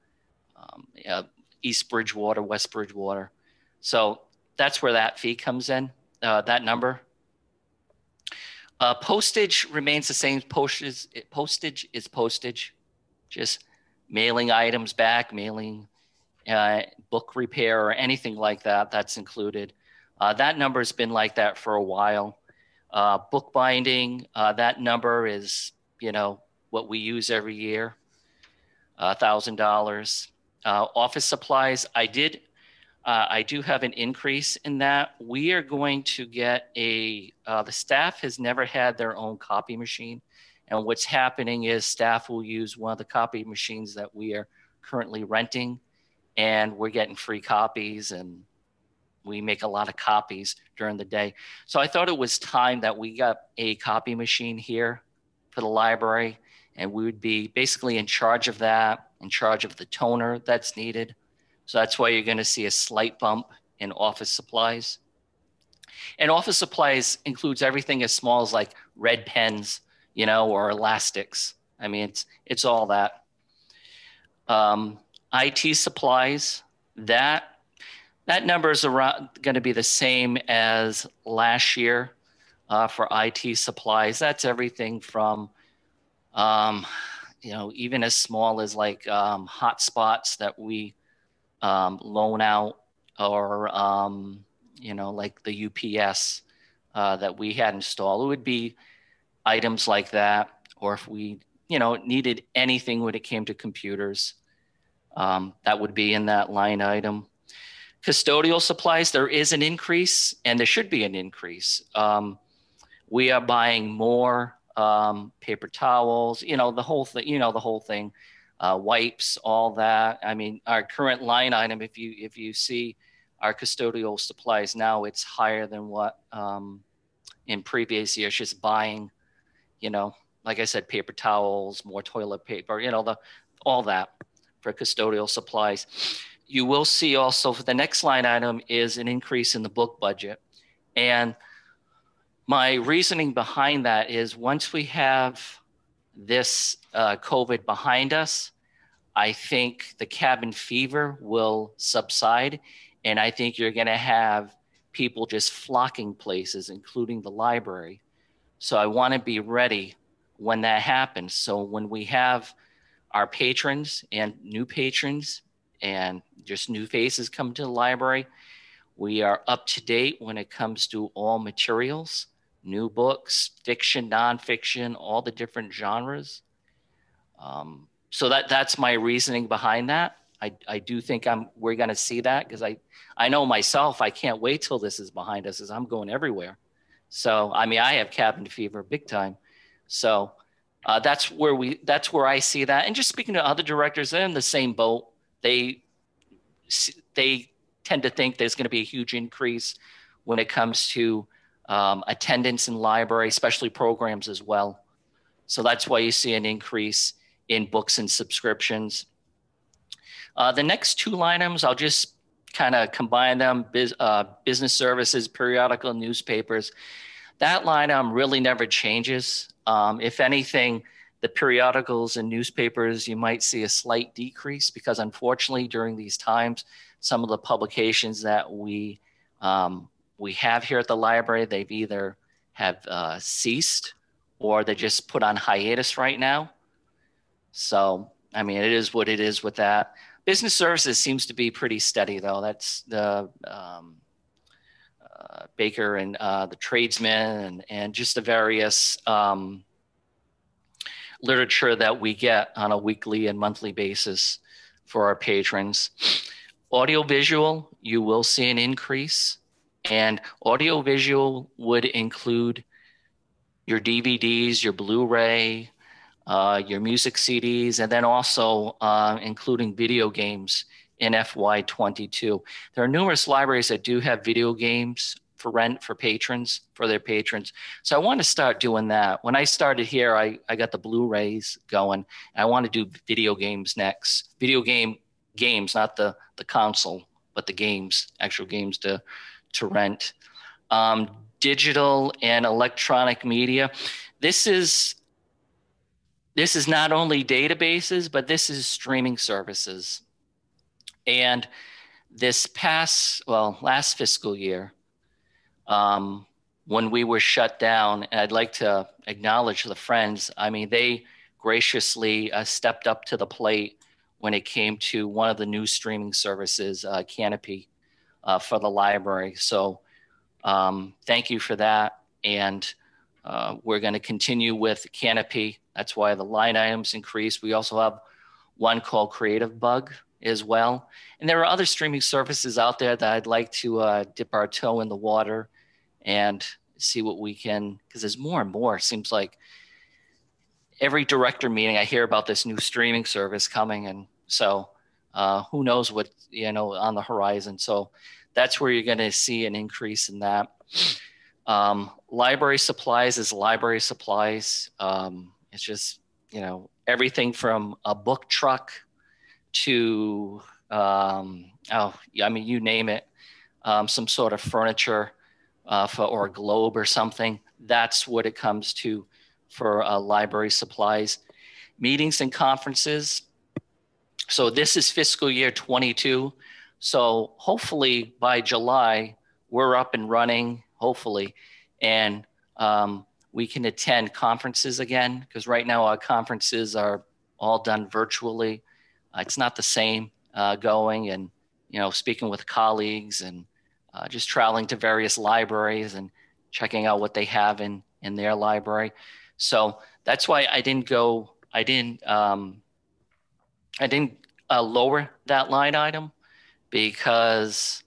East Bridgewater, West Bridgewater. So that's where that fee comes in, that number. Postage remains the same. Postage is postage, just mailing items back, mailing book repair or anything like that, that's included. That number has been like that for a while. Bookbinding, that number is, what we use every year, $1,000. Office supplies, I do have an increase in that. We are going to get the staff has never had their own copy machine. And what's happening is staff will use one of the copy machines that we are currently renting, and we're getting free copies, and we make a lot of copies during the day. So I thought it was time that we got a copy machine here for the library, and we would be basically in charge of that, in charge of the toner that's needed. So that's why you're going to see a slight bump in office supplies. And office supplies includes everything as small as like red pens, or elastics. I mean, it's all that. IT supplies, that number is around going to be the same as last year for IT supplies. That's everything from, even as small as like hotspots that we loan out, or like the UPS that we had installed. It would be items like that, or if we needed anything when it came to computers, that would be in that line item. Custodial supplies, there is an increase, and there should be an increase. We are buying more paper towels, the whole thing, wipes, all that. I mean, our current line item, if you see our custodial supplies now, it's higher than what in previous years, just buying, like I said, paper towels, more toilet paper, all that for custodial supplies. You will see also for the next line item is an increase in the book budget. And my reasoning behind that is once we have this COVID behind us, I think the cabin fever will subside. And I think you're going to have people just flocking places, including the library. So I want to be ready when that happens. So when we have our patrons and new patrons and just new faces come to the library, we are up to date when it comes to all materials, new books, fiction, nonfiction, all the different genres. So that's my reasoning behind that. I do think we're going to see that, because I know myself, I can't wait till this is behind us, as I'm going everywhere. So, I mean, I have cabin fever big time. So that's where I see that. And just speaking to other directors, they're in the same boat. They tend to think there's going to be a huge increase when it comes to attendance in library, especially programs as well. So that's why you see an increase in books and subscriptions. The next two line items, I'll just kind of combine them, business services, periodical newspapers. That line item really never changes. If anything, the periodicals and newspapers, you might see a slight decrease, because unfortunately during these times, some of the publications that we have here at the library, they've either have ceased or they just put on hiatus right now. So, I mean, it is what it is with that. Business services seems to be pretty steady, though. That's the Baker and the tradesmen and just the various literature that we get on a weekly and monthly basis for our patrons. Audiovisual, you will see an increase, and audiovisual would include your DVDs, your Blu-ray, your music CDs, and then also including video games in FY22. There are numerous libraries that do have video games for rent for patrons, for their patrons. So I want to start doing that. When I started here, I got the Blu-rays going. I want to do video games next. Video games, not the console, but the games, actual games to rent. Digital and electronic media. This is not only databases, but this is streaming services. And this last fiscal year, when we were shut down, and I'd like to acknowledge the Friends. I mean, they graciously stepped up to the plate when it came to one of the new streaming services, Canopy, for the library. So thank you for that. And we're going to continue with Canopy. That's why the line items increase. We also have one called Creative Bug as well. And there are other streaming services out there that I'd like to dip our toe in the water and see what we can, because there's more and more. It seems like every director meeting I hear about this new streaming service coming. And so who knows what, on the horizon. So that's where you're going to see an increase in that. Library supplies is library supplies. It's just, everything from a book truck to, you name it, some sort of furniture or a globe or something. That's what it comes to for library supplies. Meetings and conferences. So this is fiscal year 22. So hopefully by July, we're up and running, hopefully, and we can attend conferences again, because right now our conferences are all done virtually. It's not the same going and, speaking with colleagues and just traveling to various libraries and checking out what they have in their library. So that's why I didn't lower that line item, because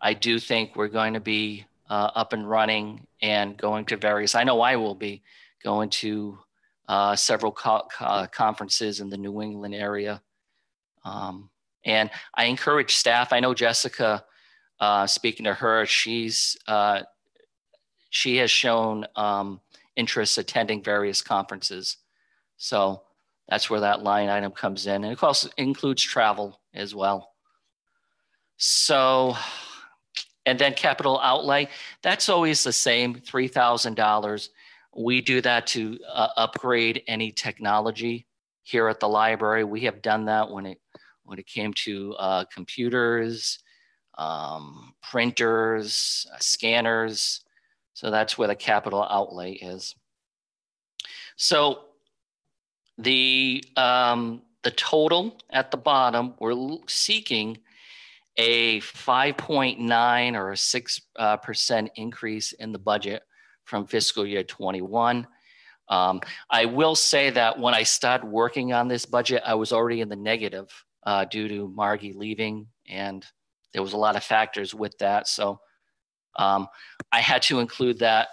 I do think we're going to be up and running and going to various, I know I will be going to several conferences in the New England area. And I encourage staff. I know Jessica, speaking to her, she has shown interest attending various conferences. So that's where that line item comes in. And of course, it includes travel as well. So, and then capital outlay, that's always the same, $3,000. We do that to upgrade any technology here at the library. We have done that when it came to computers, printers, scanners. So that's where the capital outlay is. So The total at the bottom, we're seeking a 5.9 or a 6% increase in the budget from fiscal year 21. I will say that when I started working on this budget, I was already in the negative due to Margie leaving, and there was a lot of factors with that. So I had to include that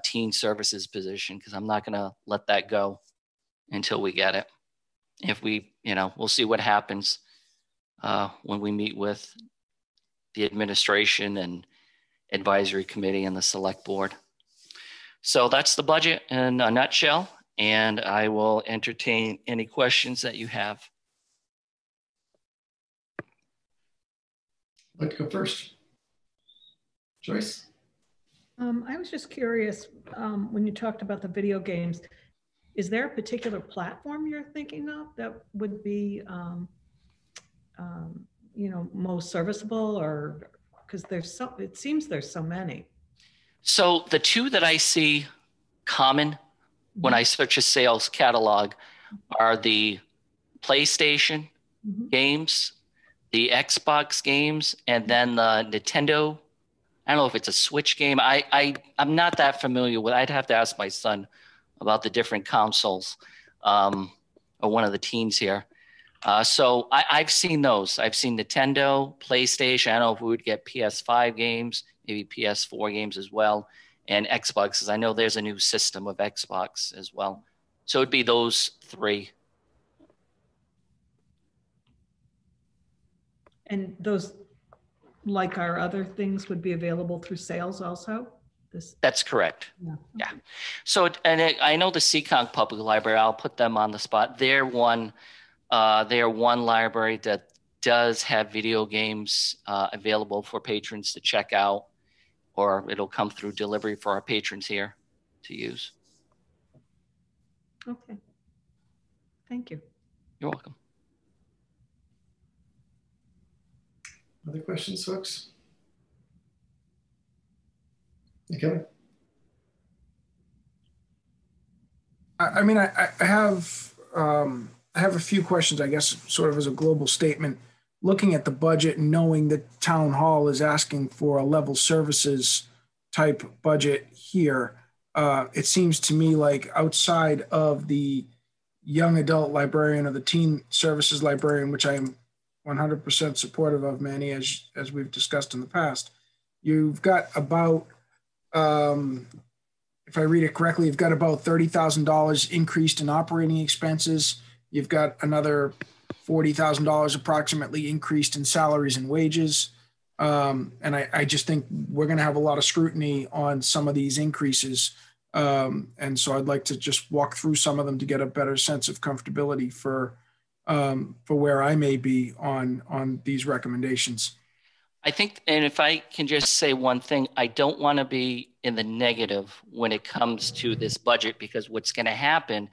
teen services position because I'm not going to let that go until we get it. If we, we'll see what happens when we meet with the administration and advisory committee and the select board. So that's the budget in a nutshell, and I will entertain any questions that you have. I'd like to go first. Joyce? I was just curious, when you talked about the video games, is there a particular platform you're thinking of that would be, most serviceable, or because it seems there's so many. So the two that I see common when I search a sales catalog are the PlayStation games, the Xbox games, and then the Nintendo. I don't know if it's a Switch game. I'm not that familiar with. I'd have to ask my son about the different consoles, or one of the teens here. So I've seen those. I've seen Nintendo, PlayStation. I don't know if we would get PS5 games, maybe PS4 games as well, and Xbox, because I know there's a new system of Xbox as well. So it'd be those three. And those, like our other things, would be available through sales also? That's correct. Yeah. Yeah. So, and I know the Seekonk Public Library, I'll put them on the spot. They're one library that does have video games available for patrons to check out, or it'll come through delivery for our patrons here to use. Okay. Thank you. You're welcome. Other questions, folks? Okay. I mean, I have a few questions, I guess, sort of as a global statement. Looking at the budget and knowing that Town Hall is asking for a level services type budget here, it seems to me like outside of the young adult librarian or the teen services librarian, which I am 100% supportive of, Manny, as we've discussed in the past, you've got about, if I read it correctly, you've got about $30,000 increased in operating expenses. You've got another $40,000 approximately increased in salaries and wages. And I just think we're going to have a lot of scrutiny on some of these increases. And so I'd like to just walk through some of them to get a better sense of comfortability for where I may be on these recommendations. I think, and if I can just say one thing, I don't want to be in the negative when it comes to this budget, because what's going to happen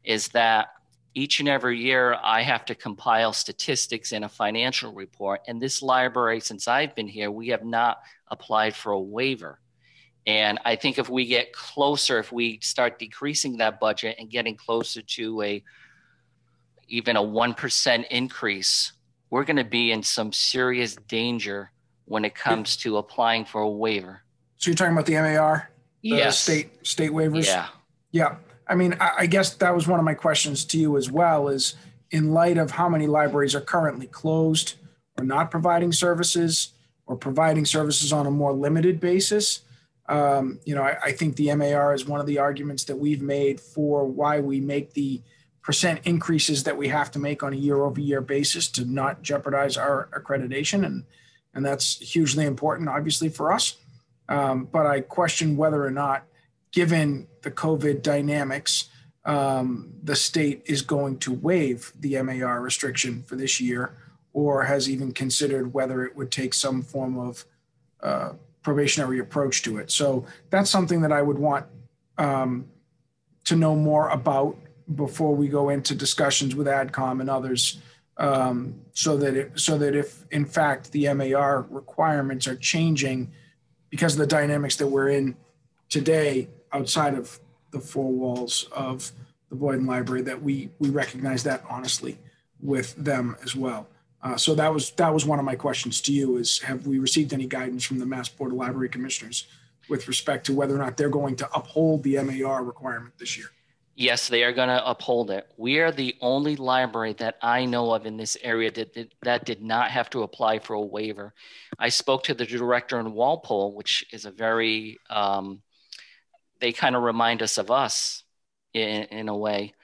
is that each and every year I have to compile statistics in a financial report. And this library, since I've been here, we have not applied for a waiver. And I think if we get closer, if we start decreasing that budget and getting closer to even a 1% increase, we're going to be in some serious danger when it comes to applying for a waiver. So you're talking about the MAR? Yes. State waivers? Yeah. Yeah. I mean, I guess that was one of my questions to you as well, is in light of how many libraries are currently closed or not providing services or providing services on a more limited basis. I think the MAR is one of the arguments that we've made for why we make the percent increases that we have to make on a year-over-year basis to not jeopardize our accreditation. And that's hugely important, obviously, for us. But I question whether or not, given the COVID dynamics, the state is going to waive the MAR restriction for this year, or has even considered whether it would take some form of probationary approach to it. So that's something that I would want to know more about before we go into discussions with AdCom and others, so that if in fact the MAR requirements are changing because of the dynamics that we're in today outside of the four walls of the Boyden Library, that we recognize that honestly with them as well. So that was one of my questions to you is, have we received any guidance from the Mass Board of Library Commissioners with respect to whether or not they're going to uphold the MAR requirement this year? Yes, they are going to uphold it. We are the only library that I know of in this area that did not have to apply for a waiver. I spoke to the director in Walpole, which is a very, they kind of remind us of us in a way.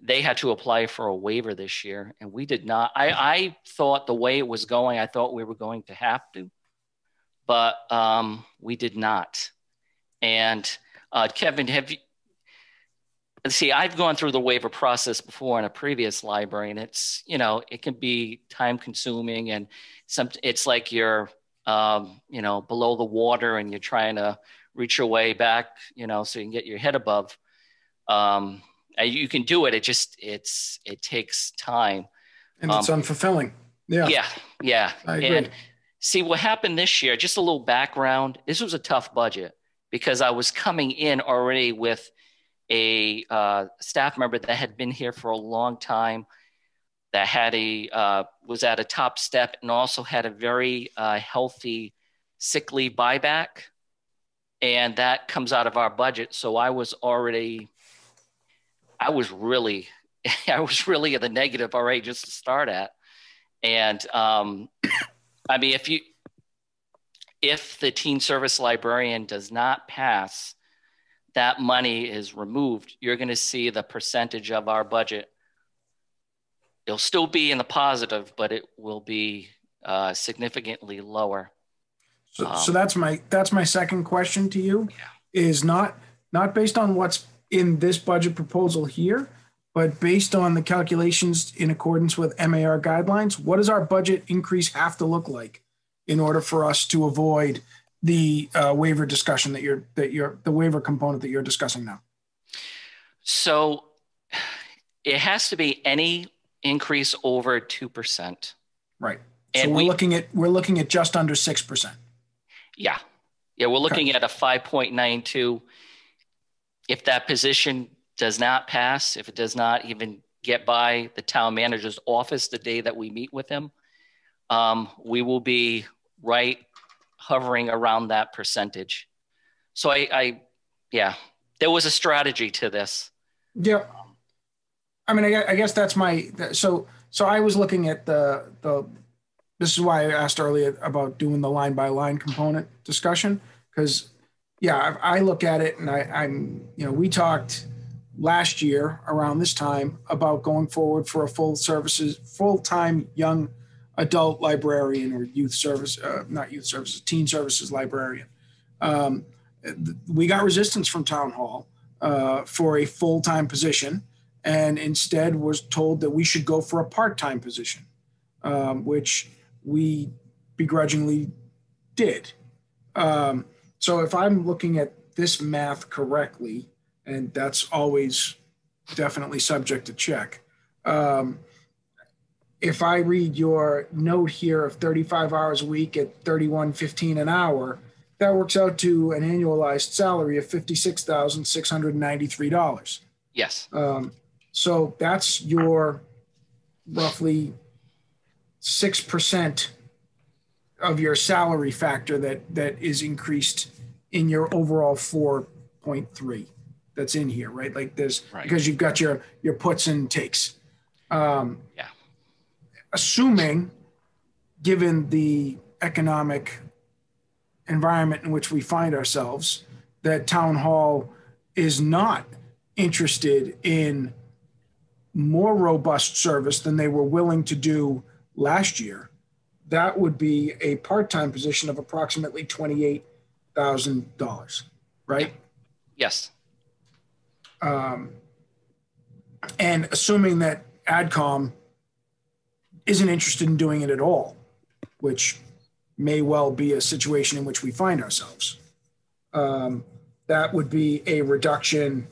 They had to apply for a waiver this year, and we did not. I thought the way it was going, I thought we were going to have to, but we did not. And Kevin, have you, see, I've gone through the waiver process before in a previous library, and it's, you know, it can be time consuming, and it's like you're, you know, below the water and you're trying to reach your way back, you know, so you can get your head above. You can do it. It takes time. And it's unfulfilling. Yeah. Yeah. I agree. And see what happened this year, just a little background. This was a tough budget because I was coming in already with a staff member that had been here for a long time, that had was at a top step, and also had a very healthy sick leave buyback. And that comes out of our budget. So I was really at the negative already just to start at. And I mean, if the teen service librarian does not pass, that money is removed, you're going to see the percentage of our budget. It'll still be in the positive, but it will be significantly lower. So that's my second question to you, is not based on what's in this budget proposal here, but based on the calculations in accordance with MAR guidelines. What does our budget increase have to look like in order for us to avoid the waiver discussion the waiver component that you're discussing now? So it has to be any increase over 2%. Right. So and we're looking at just under 6%. Yeah. We're looking at a 5.92. If that position does not pass, if it does not even get by the town manager's office the day that we meet with him, we will be right hovering around that percentage. So there was a strategy to this. Yeah. I mean, I guess that's so I was looking at this is why I asked earlier about doing the line by line component discussion, because I look at it and I'm, you know, we talked last year around this time about going forward for a full-time young adult librarian, or teen services librarian. We got resistance from Town Hall for a full-time position, and instead was told that we should go for a part-time position, which we begrudgingly did. So if I'm looking at this math correctly, and that's always definitely subject to check, if I read your note here of 35 hours a week at $31.15 an hour, that works out to an annualized salary of $56,693. Yes. So that's your roughly 6% of your salary factor that is increased in your overall 4.3 that's in here, right? Like there's, right, because you've got your puts and takes. Assuming, given the economic environment in which we find ourselves, that Town Hall is not interested in more robust service than they were willing to do last year, that would be a part-time position of approximately $28,000, right? Yes. And assuming that AdCom isn't interested in doing it at all, which may well be a situation in which we find ourselves, that would be a reduction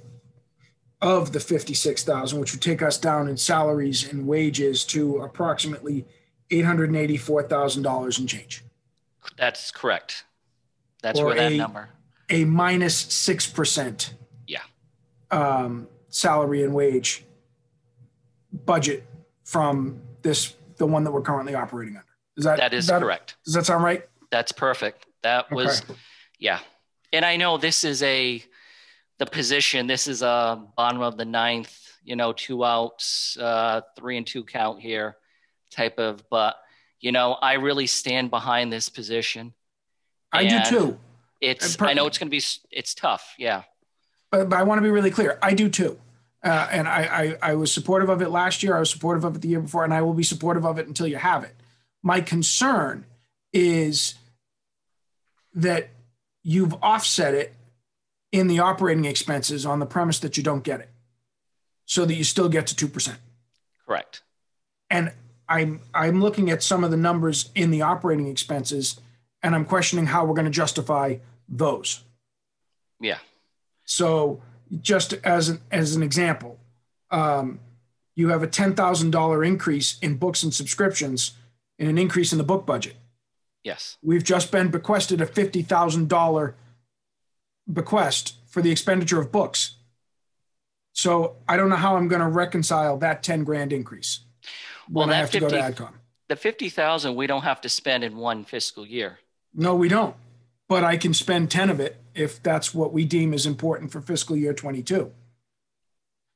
of the $56,000, which would take us down in salaries and wages to approximately $884,000 and change. That's correct. That's where that number. A minus 6%. Yeah. salary and wage budget from the one that we're currently operating under. That is correct. Does that sound right? That's perfect. That was, Okay. yeah. And I know this is the position, this is a bottom of the ninth, 2 outs, 3 and 2 count here type of, but I really stand behind this position. I do too. I know it's tough. Yeah. But I want to be really clear. I do too. And I was supportive of it last year. I was supportive of it the year before, and I will be supportive of it until you have it. My concern is that you've offset it in the operating expenses on the premise that you don't get it, so that you still get to 2%. Correct. And I'm looking at some of the numbers in the operating expenses, and I'm questioning how we're going to justify those. Yeah. So just as an example, you have a $10,000 increase in books and subscriptions and an increase in the book budget. Yes. We've just been bequested a $50,000 bequest for the expenditure of books. So I don't know how I'm going to reconcile that 10 grand increase when I have to go to AdCom. The 50,000 we don't have to spend in one fiscal year. No, we don't. But I can spend 10 of it if that's what we deem is important for fiscal year 22.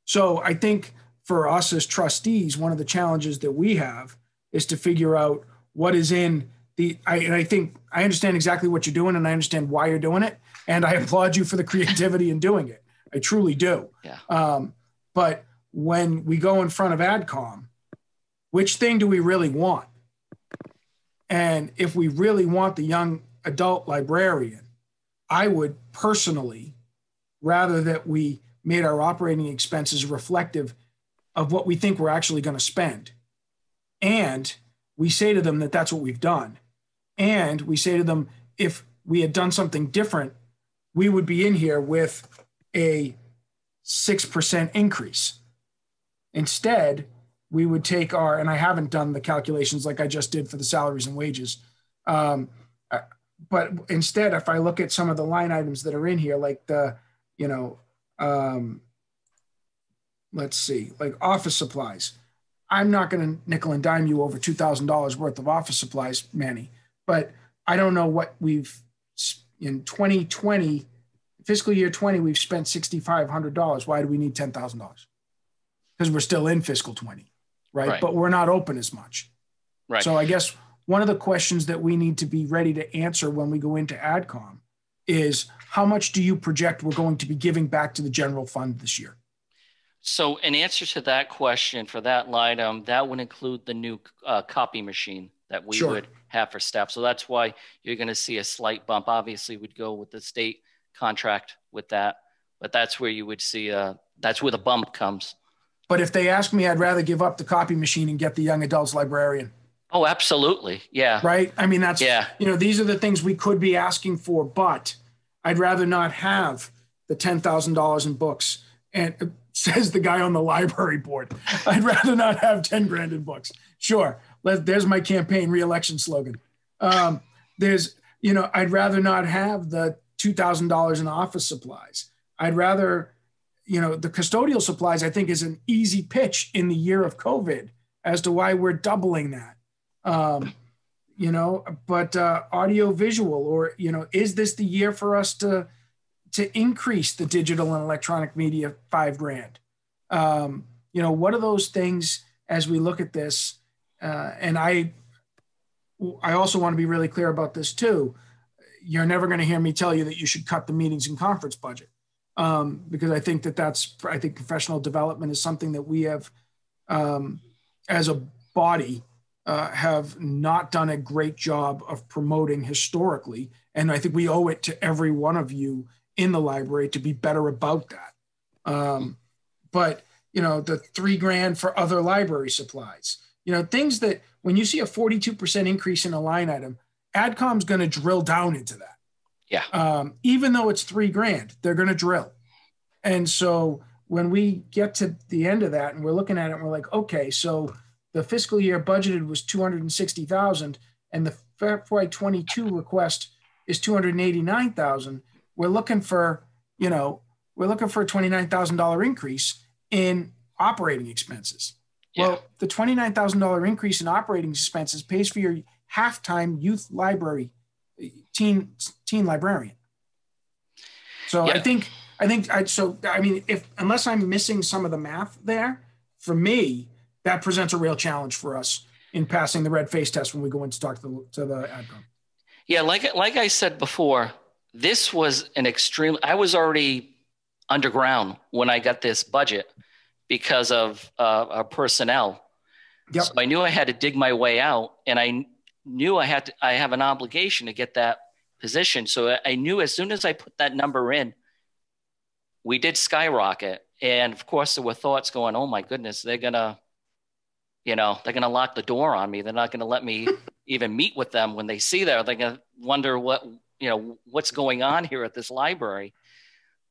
So I think for us as trustees, one of the challenges that we have is to figure out what is in I think I understand exactly what you're doing, and I understand why you're doing it. And I applaud you for the creativity in doing it. I truly do. Yeah. But when we go in front of AdCom, which thing do we really want? And if we really want the young adult librarian, I would personally rather that we made our operating expenses reflective of what we think we're actually going to spend. And we say to them that that's what we've done. And we say to them, if we had done something different, we would be in here with a 6% increase. Instead, we would take and I haven't done the calculations like I just did for the salaries and wages. But instead, if I look at some of the line items that are in here, like let's see, like office supplies. I'm not going to nickel and dime you over $2,000 worth of office supplies, Manny, but I don't know what we've in 2020, fiscal year 20, we've spent $6,500. Why do we need $10,000? Because we're still in fiscal 20, right? But we're not open as much. Right. So I guess one of the questions that we need to be ready to answer when we go into AdCom is how much do you project we're going to be giving back to the general fund this year? So in answer to that question for that line item, that would include the new copy machine that we would have for staff. So that's why you're going to see a slight bump. Obviously, we'd go with the state contract with that, but that's where you would see that's where the bump comes. But if they ask me, I'd rather give up the copy machine and get the young adults librarian. Oh, absolutely. Yeah. Right. I mean, that's, these are the things we could be asking for, but I'd rather not have the $10,000 in books. And says the guy on the library board, I'd rather not have 10 grand in books. Sure. There's my campaign re-election slogan. I'd rather not have the $2,000 in office supplies. I'd rather, the custodial supplies, I think, is an easy pitch in the year of COVID as to why we're doubling that. But audio visual, or, is this the year for us to increase the digital and electronic media $5 grand? What are those things as we look at this? And I also want to be really clear about this too. You're never going to hear me tell you that you should cut the meetings and conference budget, because I think I think professional development is something that we have, as a body, have not done a great job of promoting historically. And I think we owe it to every one of you in the library to be better about that. But the $3 grand for other library supplies, things that when you see a 42% increase in a line item, AdCom's going to drill down into that. Yeah. Even though it's $3 grand, they're going to drill. And so when we get to the end of that and we're looking at it and we're like, okay, so the fiscal year budgeted was $260,000 and the FY22 request is $289,000. We're looking for a $29,000 increase. in operating expenses. Yeah. Well, the $29,000 increase in operating expenses pays for your half-time youth library, teen librarian. So Yeah. unless I'm missing some of the math there, for me, that presents a real challenge for us in passing the red face test when we go in to talk to the AdCom. Yeah, like I said before, this was an extreme. I was already underground when I got this budget because of our personnel. Yep. So I knew I had to dig my way out, and I knew I have an obligation to get that position. So I knew as soon as I put that number in, we did skyrocket. And of course, there were thoughts going, "Oh my goodness, they're gonna lock the door on me. They're not gonna let me even meet with them when they see that. They're gonna wonder what's going on here at this library."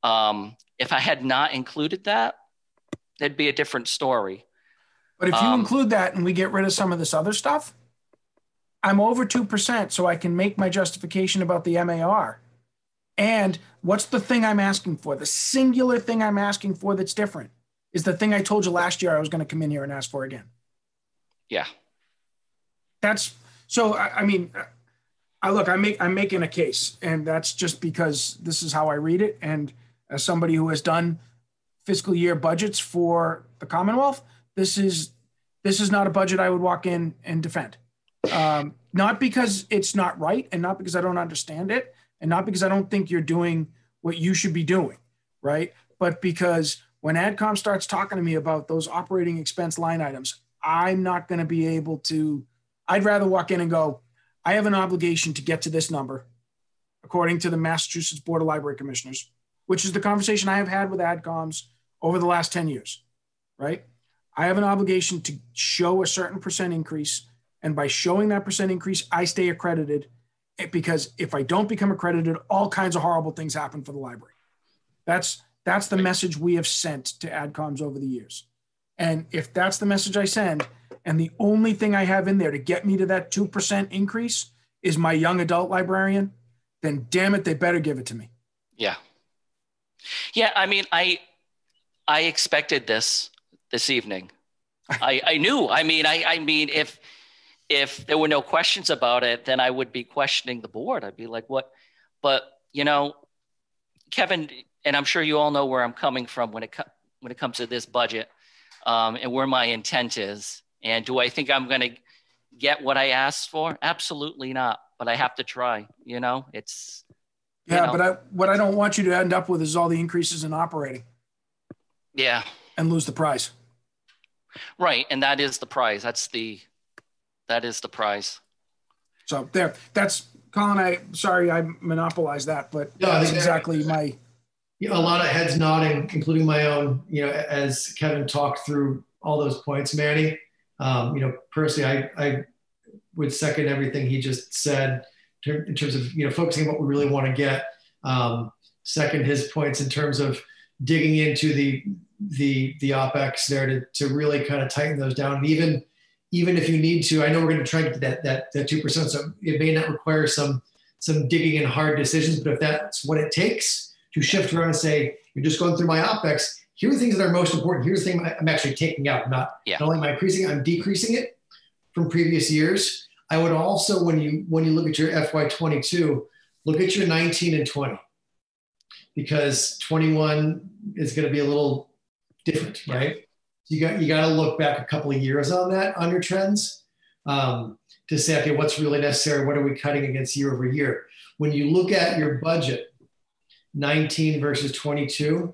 If I had not included that, that'd be a different story. But if you include that and we get rid of some of this other stuff, I'm over 2%, so I can make my justification about the MAR. And what's the thing I'm asking for? The singular thing I'm asking for that's different is the thing I told you last year I was going to come in here and ask for again. Yeah. That's so. I'm making a case, and that's just because this is how I read it. And as somebody who has done fiscal year budgets for the Commonwealth, this is not a budget I would walk in and defend. Not because it's not right, and not because I don't understand it, and not because I don't think you're doing what you should be doing, right? But because when AdCom starts talking to me about those operating expense line items, I'm not going to be able to. I'd rather walk in and go, I have an obligation to get to this number, according to the Massachusetts Board of Library Commissioners, which is the conversation I have had with AdComs over the last 10 years, right? I have an obligation to show a certain percent increase. And by showing that percent increase, I stay accredited, because if I don't become accredited, all kinds of horrible things happen for the library. That's the message we have sent to AdComs over the years. And if that's the message I send, and the only thing I have in there to get me to that 2% increase is my young adult librarian, then damn it, they better give it to me. Yeah. Yeah. I mean, I expected this evening. I knew. I mean, if there were no questions about it, then I would be questioning the board. I'd be like, what? But, Kevin, and I'm sure you all know where I'm coming from when it comes to this budget, and where my intent is. And do I think I'm going to get what I asked for? Absolutely not. But I have to try, it's. But what I don't want you to end up with is all the increases in operating. Yeah. And lose the prize. Right. And that is the prize. That is the prize. So there, that's Colin. Sorry I monopolized that, but that's exactly my. A lot of heads nodding, including my own, as Kevin talked through all those points, Manny. Personally, I would second everything he just said in terms of, focusing on what we really want to get. Second his points in terms of digging into the OpEx there to really kind of tighten those down. And even if you need to, I know we're going to try to get that 2%. So it may not require some digging in hard decisions, but if that's what it takes to shift around and say, you're just going through my OpEx, here are the things that are most important. Here's the thing I'm actually taking out. Not only am I increasing it, I'm decreasing it from previous years. I would also, when you look at your FY22, look at your 19 and 20, because 21 is going to be a little different, right? You got to look back a couple of years on your trends to say, okay, what's really necessary? What are we cutting against year over year? When you look at your budget, 19 versus 22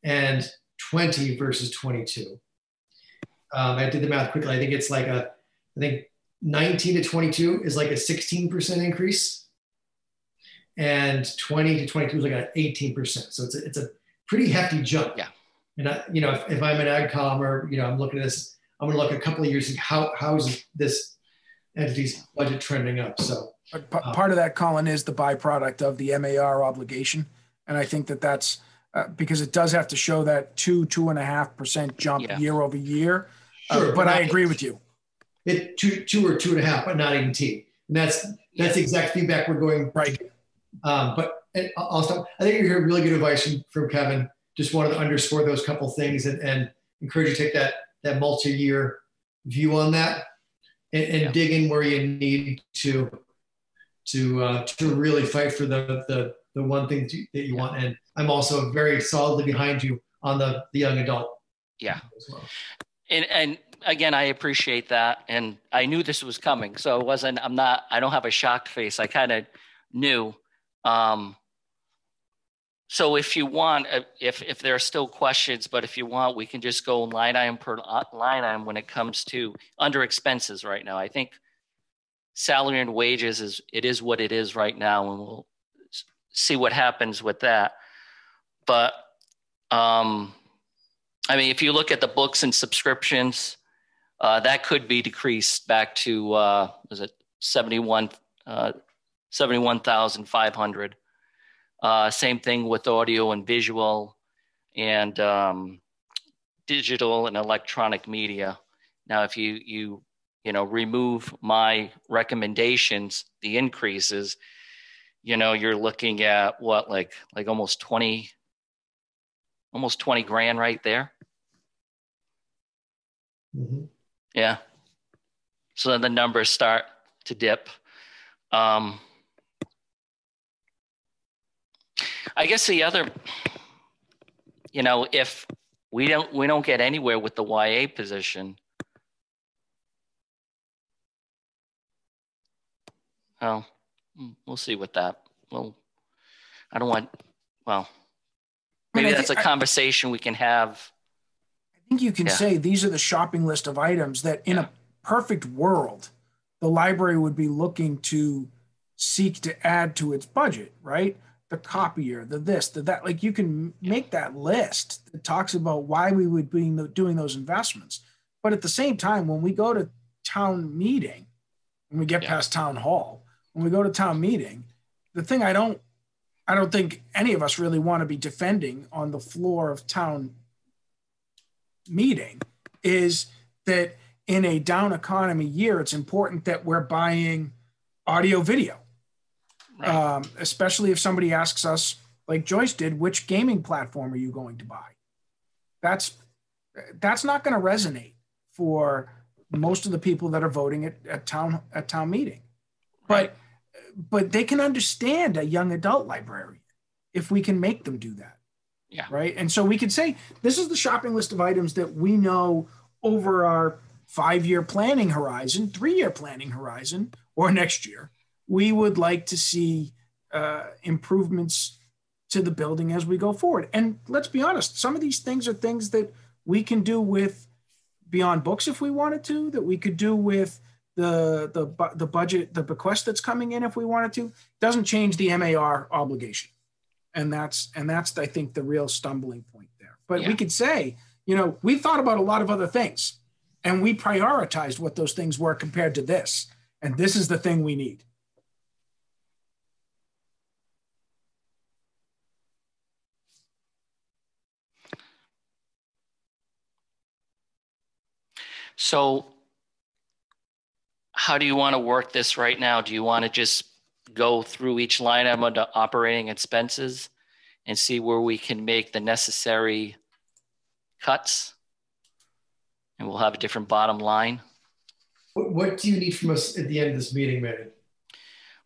and 20 versus 22. I did the math quickly. I think it's like I think 19 to 22 is like a 16% increase, and 20 to 22 is like an 18%. So it's a pretty hefty jump. Yeah. And if I'm an AdCom or I'm looking at this, I'm going to look a couple of years and how is this entity's budget trending up? So part of that, Colin, is the byproduct of the MAR obligation, and I think that's because it does have to show that 2.5% jump year over year. Sure, but I agree with you. It 2 or 2.5, but not 18. And that's the exact feedback we're going right. But I'll stop. I think you heard really good advice from Kevin. just wanted to underscore those couple things and encourage you to take that multi-year view on that and dig in where you need to really fight for the one thing that you want. And I'm also very solidly behind you on the young adult. Yeah. As well. And again, I appreciate that. And I knew this was coming. So I don't have a shocked face. I kind of knew. So if you want, if there are still questions, but if you want, we can just go line item per line item when it comes to under expenses right now. I think salary and wages is what it is right now, and we'll see what happens with that. But I mean, if you look at the books and subscriptions, that could be decreased back to was it 71,500. Same thing with audio and visual and digital and electronic media. Now, if you remove my recommendations, the increases, you're looking at what, like almost 20 grand right there. Mm-hmm. Yeah. So then the numbers start to dip. I guess the other, if we don't get anywhere with the YA position, well, we'll see with that. Well, maybe that's a conversation we can have. I think you can say these are the shopping list of items that in a perfect world, the library would be looking to seek to add to its budget, right? The copier, the this, the that. Like, you can make that list that talks about why we would be doing those investments. But at the same time, when we go to town meeting, when we get past town hall, when we go to town meeting, the thing I don't think any of us really want to be defending on the floor of town meeting is that in a down economy year, it's important that we're buying audio video. Right. Especially if somebody asks us, like Joyce did, which gaming platform are you going to buy? That's not going to resonate for most of the people that are voting at town meeting. Right. But they can understand a young adult librarian if we can make them do that. Yeah. Right. And so we could say, this is the shopping list of items that we know over our 5-year planning horizon, 3-year planning horizon, or next year, we would like to see improvements to the building as we go forward. And let's be honest, some of these things are things that we can do with Beyond Books if we wanted to, that we could do with the budget, the bequest that's coming in if we wanted to. Doesn't change the MAR obligation. And that's I think the real stumbling point there. But we could say, we thought about a lot of other things and we prioritized what those things were compared to this. And this is the thing we need. So how do you want to work this right now? Do you want to just go through each line item under operating expenses and see where we can make the necessary cuts? And we'll have a different bottom line. What do you need from us at the end of this meeting, Megan?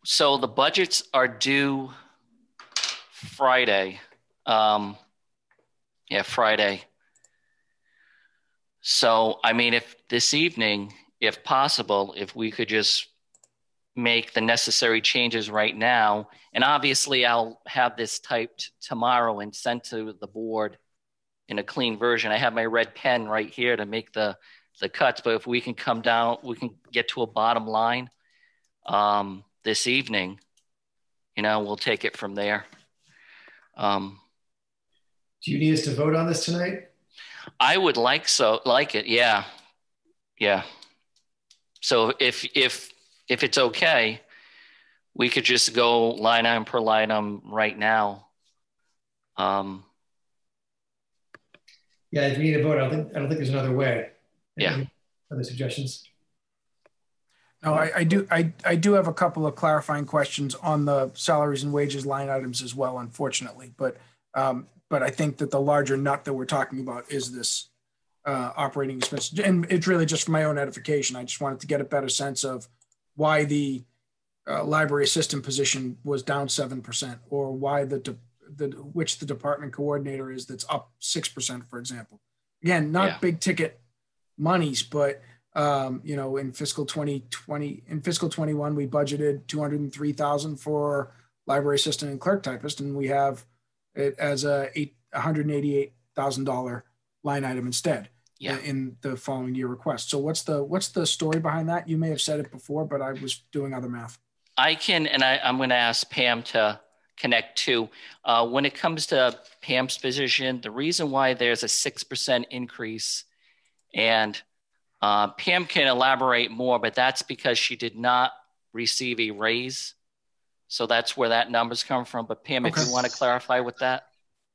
So the budgets are due Friday. Friday. So, I mean, if this evening, if possible, if we could just make the necessary changes right now, and obviously I'll have this typed tomorrow and sent to the board in a clean version. I have my red pen right here to make the cuts, but if we can come down, we can get to a bottom line this evening, we'll take it from there. Do you need us to vote on this tonight? I would like it. Yeah. So if it's okay, we could just go line item per line item right now. If you need a vote, I don't think there's another way. Yeah. Other suggestions? No, I do have a couple of clarifying questions on the salaries and wages line items as well, unfortunately. But But I think that the larger nut that we're talking about is this operating expense. And it's really just for my own edification. I just wanted to get a better sense of why the library assistant position was down 7%, or why which the department coordinator is that's up 6%, for example. Again, not big ticket monies, but in fiscal 21, we budgeted $203,000 for library assistant and clerk typist, and we have it as a $188,000 line item instead in the following year request. So what's the story behind that? You may have said it before, but I was doing other math. I can, and I'm going to ask Pam to connect too. When it comes to Pam's position, the reason why there's a 6% increase, and Pam can elaborate more, but that's because she did not receive a raise. So that's where that number's come from. But Pam, if you want to clarify with that.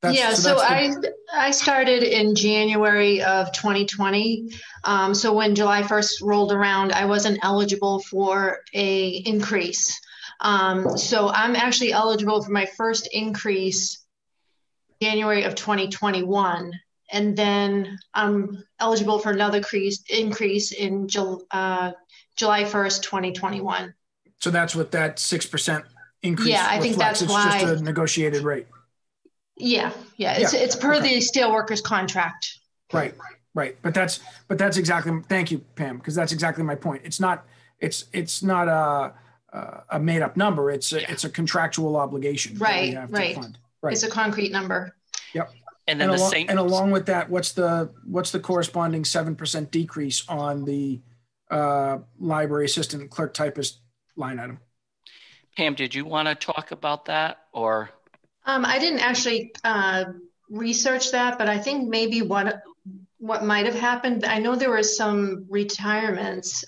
I started in January of 2020. So when July 1st rolled around, I wasn't eligible for a increase. So I'm actually eligible for my first increase January of 2021. And then I'm eligible for another increase in July 1st, 2021. So that's what that 6% increase reflects. I think that's why. It's just a negotiated rate. Yeah. It's per the steelworkers contract. Right. But that's exactly. Thank you, Pam, because that's exactly my point. It's not a made up number. It's a contractual obligation. Right. That we have to fund. Right. It's a concrete number. Yep. And then along with that, what's the corresponding 7% decrease on the library assistant clerk typist line item? Pam, did you want to talk about that, or? I didn't actually research that, but I think maybe what might have happened, I know there were some retirements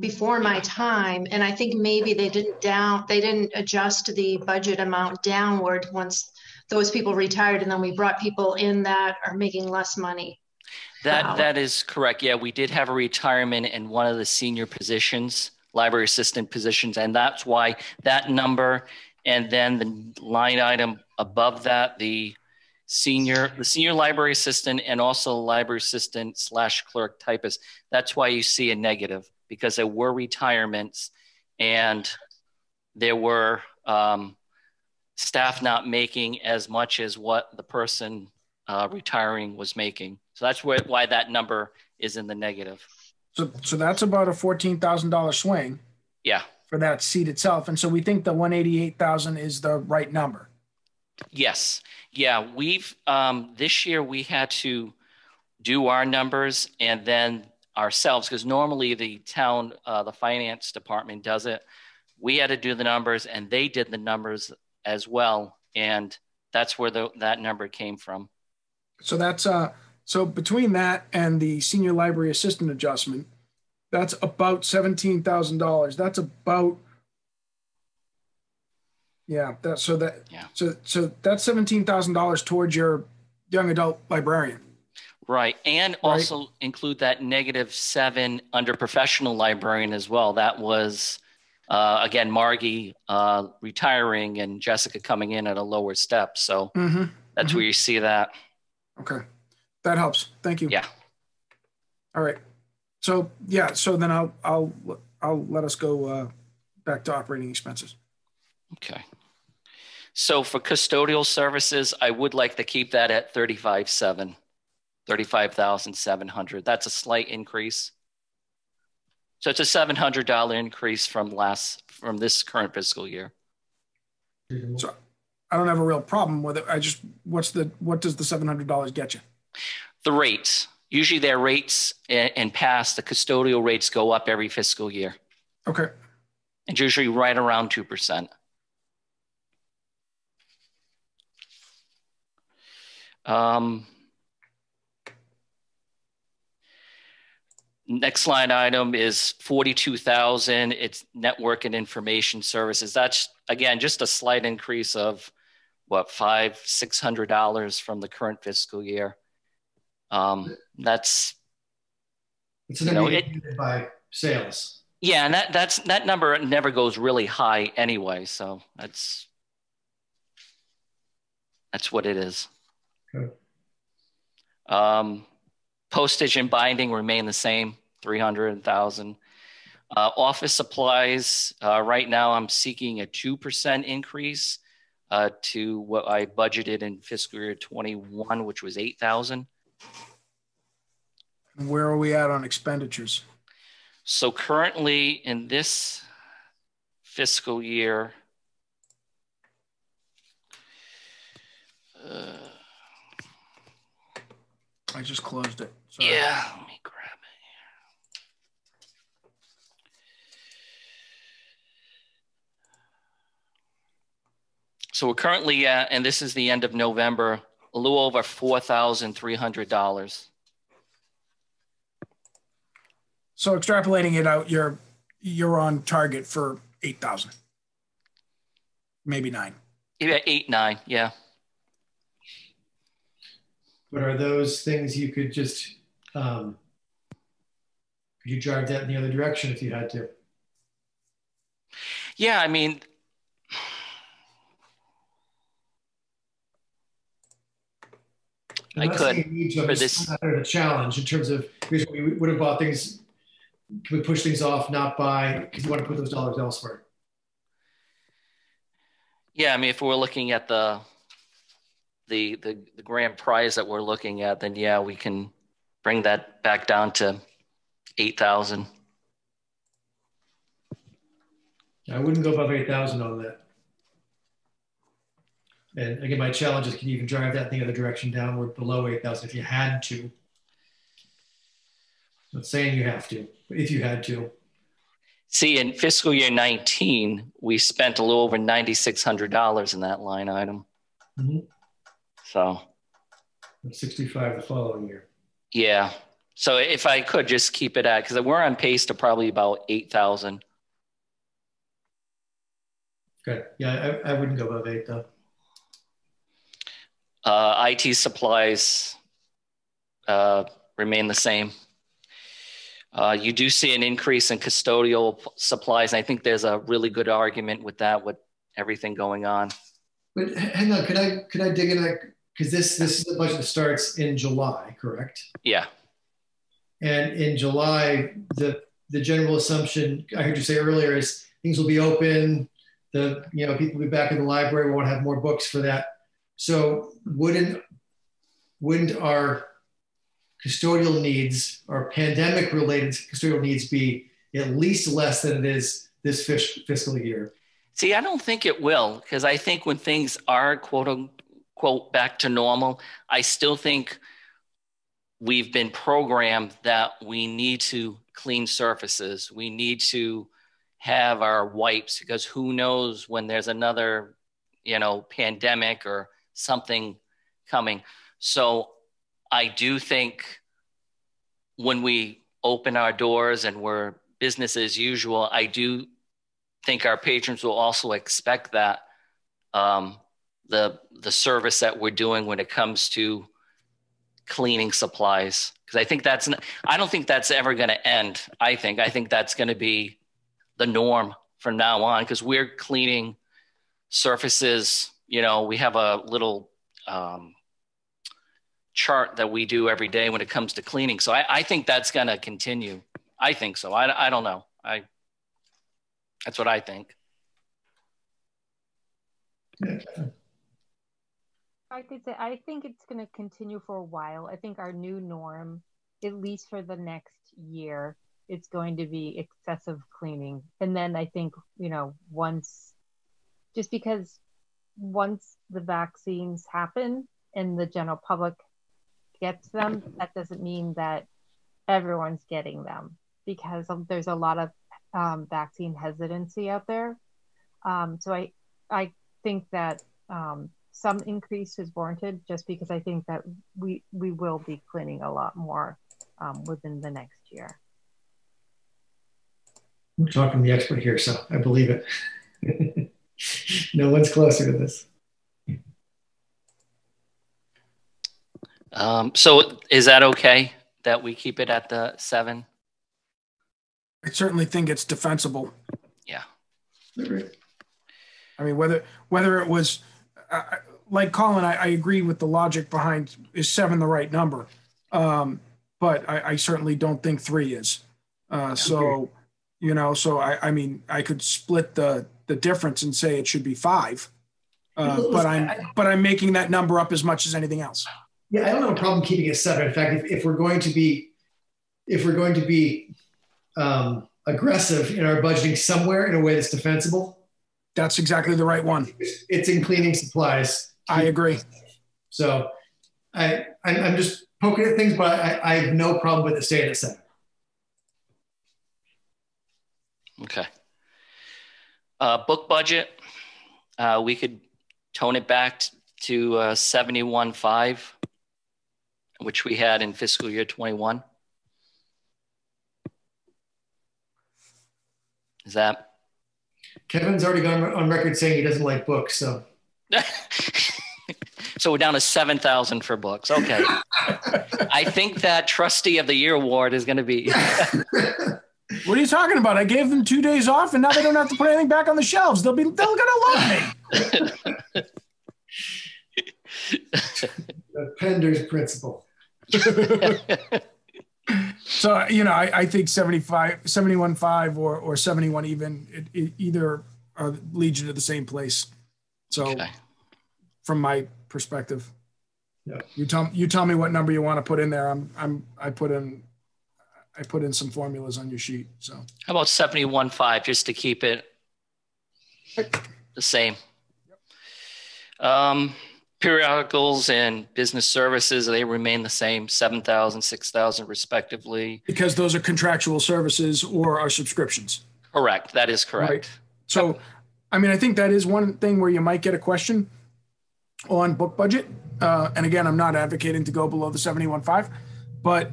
before my time, and I think maybe they didn't adjust the budget amount downward once those people retired, and then we brought people in that are making less money. That is correct. Yeah, we did have a retirement in one of the senior positions, library assistant positions, and that's why that number, and then the line item above that, the senior library assistant, and also library assistant / clerk typist. That's why you see a negative, because there were retirements and there were staff not making as much as what the person retiring was making. So that's why that number is in the negative. So that's about a $14,000 swing. Yeah. For that seat itself. And so we think the $188,000 is the right number. Yes. Yeah. We've, this year we had to do our numbers and then ourselves, because normally the town, the finance department does it. We had to do the numbers and they did the numbers as well. And that's where that number came from. So that's, so between that and the senior library assistant adjustment, that's about $17,000. That's about, so that's $17,000 towards your young adult librarian. Right. And also include that -7 under professional librarian as well. That was, again, Margie retiring and Jessica coming in at a lower step. So that's where you see that. Okay. That helps. Thank you. Yeah. All right. So so then I'll let us go back to operating expenses. Okay. So for custodial services, I would like to keep that at $35,700. That's a slight increase. So it's a $700 increase from this current fiscal year. So I don't have a real problem with it. What does the $700 get you? The rates. Usually their rates in past, the custodial rates go up every fiscal year. Okay. And usually right around 2%. Next line item is $42,000. It's network and information services. That's, again, just a slight increase of $500-600 from the current fiscal year. That's by sales. Yeah, and that number never goes really high anyway, so that's what it is. Okay. Postage and binding remain the same, 300,000. Office supplies, right now I'm seeking a 2% increase to what I budgeted in fiscal year 21, which was 8,000. Where are we at on expenditures? So currently in this fiscal year, I just closed it. Sorry. yeah, let me grab it here. So we're currently at, and this is the end of November, a little over $4,300. So extrapolating it out, you're on target for 8,000, maybe 9. Yeah, 8, 9, yeah. But are those things you could just, could you drive that in the other direction if you had to? Yeah, I mean, I could for this. A challenge in terms of, we would have bought things, can we push things off, not buy, because you want to put those dollars elsewhere? Yeah, I mean, if we're looking at the grand prize that we're looking at, then yeah, we can bring that back down to 8,000. I wouldn't go above 8,000 on that. And again, my challenge is, can you even drive that in the other direction downward below 8,000 if you had to? I'm not saying you have to, but if you had to. See, in fiscal year 19, we spent a little over $9,600 in that line item. Mm-hmm. So 65 the following year. Yeah. So if I could just keep it at, because we're on pace to probably about 8,000. Okay. Yeah, I wouldn't go above 8 though. IT supplies remain the same. You do see an increase in custodial supplies. I think there's a really good argument with that, with everything going on. But hang on, could I dig in that? Because this is the budget that starts in July, correct? Yeah. And in July, the general assumption I heard you say earlier is things will be open. People will be back in the library. We want to have more books for that. So wouldn't our custodial needs, our pandemic-related custodial needs, be at least less than it is this fiscal year? See, I don't think it will, because I think when things are quote unquote back to normal, I still think we've been programmed that we need to clean surfaces. We need to have our wipes, because who knows when there's another, pandemic or something coming. So I do think when we open our doors and we're business as usual, I do think our patrons will also expect that the service that we're doing when it comes to cleaning supplies, because I don't think that's ever going to end. I think that's going to be the norm from now on, because we're cleaning surfaces. We have a little chart that we do every day when it comes to cleaning. So I think that's going to continue. I think so. I don't know. That's what I think. I could say, I think it's going to continue for a while. I think our new norm, at least for the next year, it's going to be excessive cleaning. And then I think, once the vaccines happen and the general public gets them, that doesn't mean that everyone's getting them, because there's a lot of vaccine hesitancy out there. So I think that some increase is warranted, just because I think that we will be cleaning a lot more within the next year. We're talking the expert here, so I believe it. No one's closer to this. So is that okay that we keep it at the 7? I certainly think it's defensible. Yeah. Agree. I mean, whether it was, like Colin, I agree with the logic behind, is 7 the right number? But I certainly don't think 3 is. So, you know, so I mean, I could split the difference and say it should be 5. But I'm making that number up as much as anything else. Yeah, I don't have a problem keeping it 7. In fact, if we're going to be aggressive in our budgeting somewhere in a way that's defensible, that's exactly the right one. It's in cleaning supplies. I agree. So I'm just poking at things, but I have no problem with it staying at 7. Okay. Book budget, we could tone it back to 71.5, which we had in fiscal year 21. Is that? Kevin's already gone on record saying he doesn't like books, so. So we're down to 7,000 for books. Okay. I think that Trustee of the Year award is going to be. What are you talking about? I gave them 2 days off, and now they don't have to put anything back on the shelves. They're going to love me. The Pender's principle. So, you know, I think 71.5 or 71 even, either lead you to the same place. So from my perspective, yeah. You tell me what number you want to put in there. I put in some formulas on your sheet. So how about 71.5 just to keep it the same? Periodicals and business services, they remain the same, 7,000, 6,000 respectively. Because those are contractual services or are subscriptions. Correct. That is correct. Right. So, I mean, I think that is one thing where you might get a question on book budget. And again, I'm not advocating to go below the 71.5, but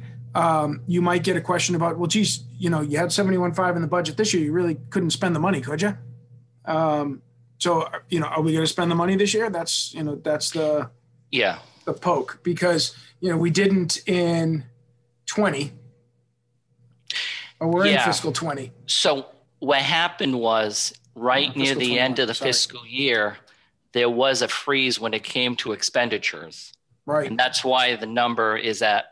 you might get a question about, well, geez, you know, you had 71.5 in the budget this year. You really couldn't spend the money, could you? So, you know, are we going to spend the money this year? That's the poke, because, you know, we didn't in 20, or we're in fiscal 20. So what happened was near the end of the fiscal year, there was a freeze when it came to expenditures. Right. And that's why the number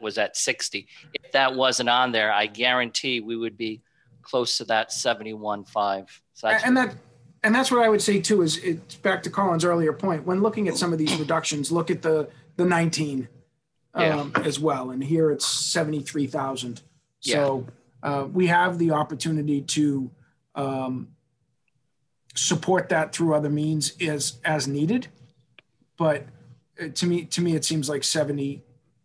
was at 60. If that wasn't on there, I guarantee we would be close to that 71.5. So and that's what I would say too, is it's back to Colin's earlier point. When looking at some of these reductions, look at the 19 as well. And here it's 73,000. So we have the opportunity to support that through other means as needed. But to me, it seems like 70,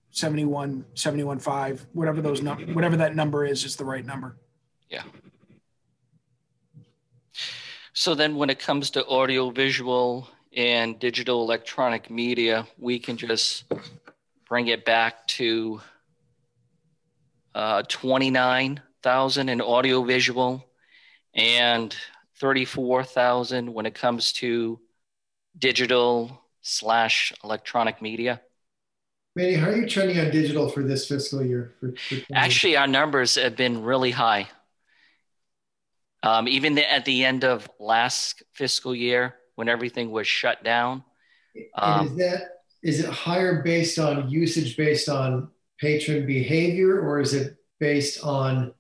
71, 71.5, whatever that number is the right number. Yeah. So then when it comes to audio, visual, and digital electronic media, we can just bring it back to 29,000 in audio, visual, and 34,000 when it comes to digital / electronic media. Manny, how are you trending on digital for this fiscal year? Actually, our numbers have been really high. Even at the end of last fiscal year, when everything was shut down. Is it higher based on usage, based on patron behavior, or is it based on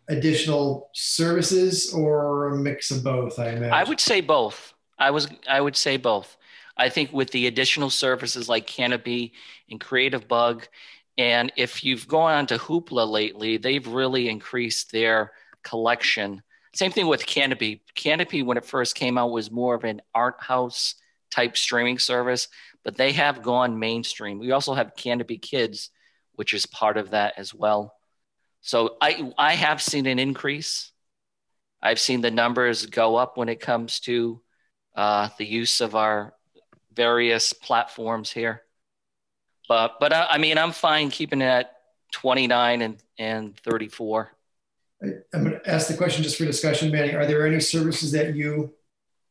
additional services, or a mix of both? I imagine. I would say both. I would say both. I think with the additional services like Canopy and Creative Bug, and if you've gone on to Hoopla lately, they've really increased their collection. Same thing with Canopy. Canopy, when it first came out, was more of an art house type streaming service, but they have gone mainstream. We also have Canopy Kids, which is part of that as well. So I have seen an increase. I've seen the numbers go up when it comes to the use of our various platforms here. But I mean, I'm fine keeping it at 29 and 34. I'm going to ask the question just for discussion, Manny. Are there any services that you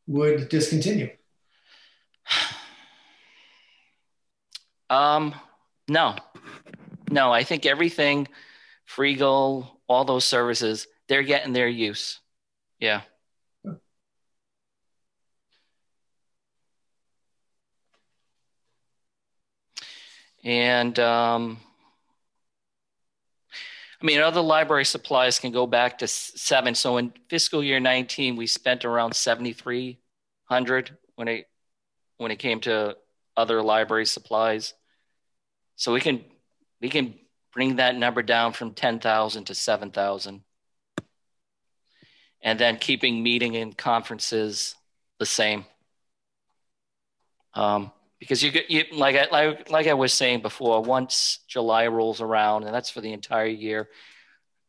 would discontinue? No. I think everything, Freegal, all those services, they're getting their use. Yeah. And I mean, other library supplies can go back to 7. So in fiscal year 19, we spent around 7,300 when it came to other library supplies. So we can bring that number down from 10,000 to 7,000. And then keeping meeting and conferences the same. Because like I was saying before, once July rolls around, and that's for the entire year,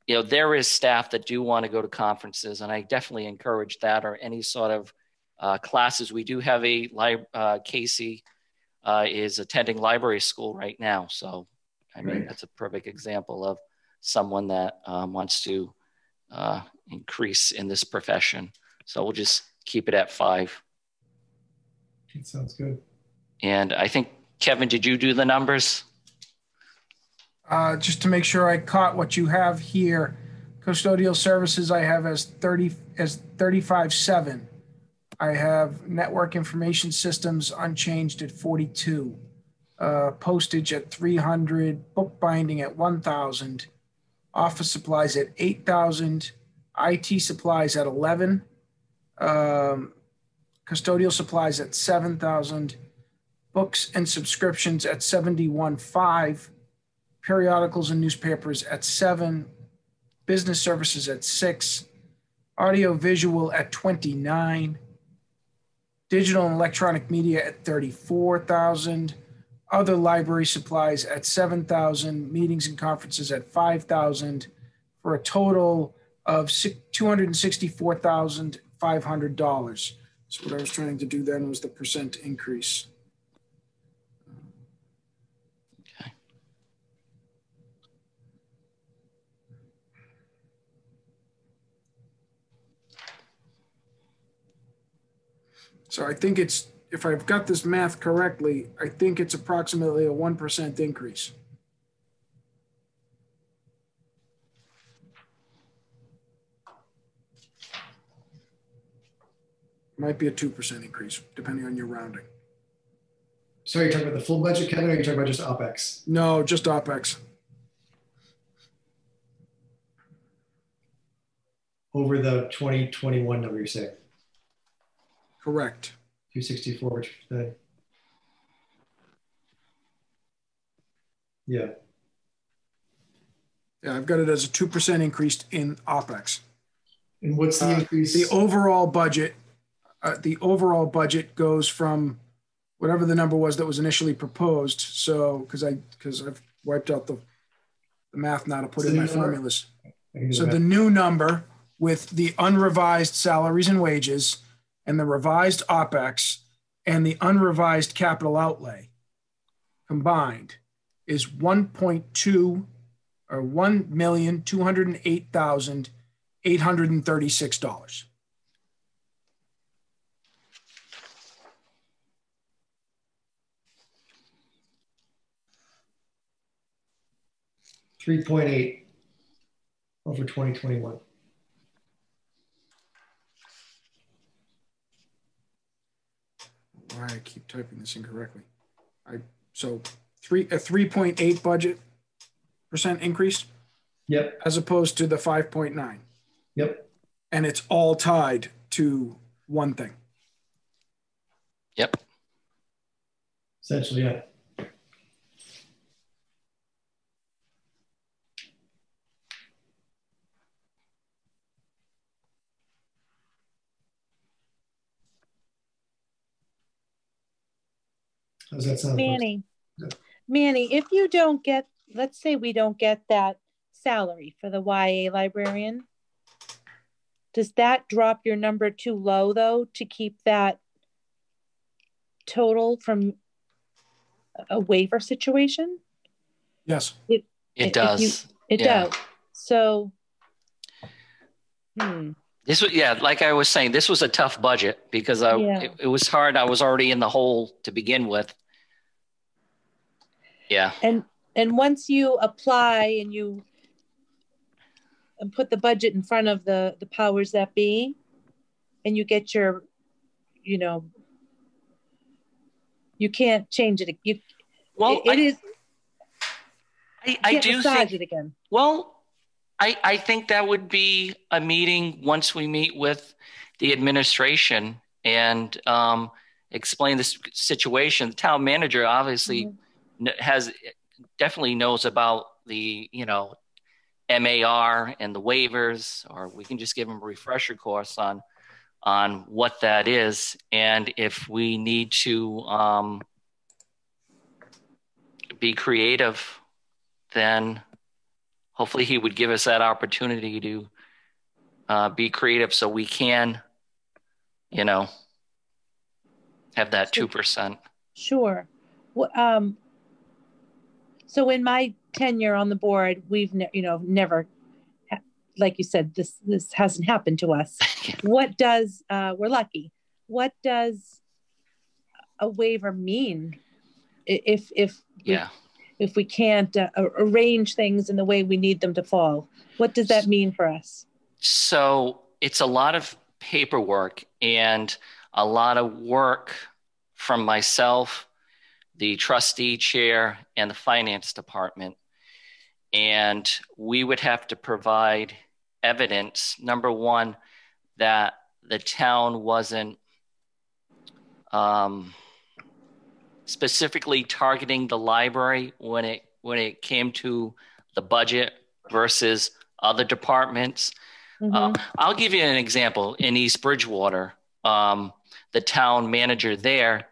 there is staff that do want to go to conferences, and I definitely encourage that, or any sort of classes. We do have Casey is attending library school right now, so I mean that's a perfect example of someone that wants to increase in this profession. So we'll just keep it at 5. It sounds good. And I think, Kevin, did you do the numbers? Just to make sure I caught what you have here, custodial services I have as 35.7. I have network information systems unchanged at 42. Postage at 300, bookbinding at 1,000, office supplies at 8,000, IT supplies at 11, custodial supplies at 7,000, books and subscriptions at 71.5, periodicals and newspapers at 7, business services at 6, audio visual at 29, digital and electronic media at 34,000, other library supplies at 7,000, meetings and conferences at 5,000, for a total of $264,500. So what I was trying to do then was the percent increase. Okay. So I think it's, if I've got this math correctly, I think it's approximately a 1% increase. Might be a 2% increase, depending on your rounding. So you're talking about the full budget, Kevin, or are you talking about just OpEx? No, just OpEx. Over the 2021 number you're saying? Correct. 264, which yeah. Yeah, I've got it as a 2% increase in OpEx. And what's the increase? The overall budget goes from whatever the number was that was initially proposed. So, because I've wiped out the math now to put in my formulas. So the new number with the unrevised salaries and wages and the revised OpEx and the unrevised capital outlay combined is 1.2 or $1,208,836. $3.8 over 2021. Why I keep typing this incorrectly. So a 3.8 budget percent increase. Yep. As opposed to the 5.9. Yep. And it's all tied to one thing. Yep. Essentially, yeah. How does that sound? Manny, if you don't get, let's say we don't get that salary for the YA librarian, does that drop your number too low though to keep that total from a waiver situation? Yes. It does. It does. So, This was, like I was saying, this was a tough budget because it was hard. I was already in the hole to begin with. Yeah. And once you apply and you put the budget in front of the powers that be, and you get your, you can't change it. It is can't do massage think it again. Well, I think that would be a meeting once we meet with the administration and explain this situation. The town manager obviously definitely knows about the, MAR and the waivers, or we can just give them a refresher course on what that is. And if we need to be creative, then hopefully he would give us that opportunity to be creative so we can, have that 2%. Sure. So in my tenure on the board, we've never, like you said, this hasn't happened to us. What does we're lucky? What does a waiver mean if we can't arrange things in the way we need them to fall? What does that mean for us? So it's a lot of paperwork and a lot of work from myself, the trustee chair, and the finance department. And we would have to provide evidence, number one, that the town wasn't specifically targeting the library when it came to the budget versus other departments. I'll give you an example. In East Bridgewater, the town manager there,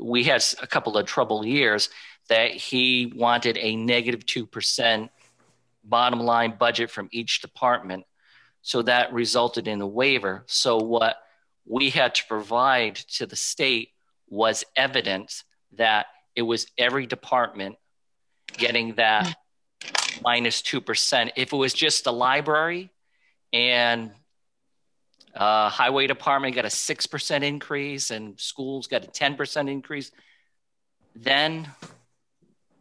we had a couple of troubled years that he wanted a negative 2% bottom line budget from each department. So that resulted in a waiver. So what we had to provide to the state was evidence that it was every department getting that minus 2%. If it was just the library and highway department got a 6% increase and schools got a 10% increase, then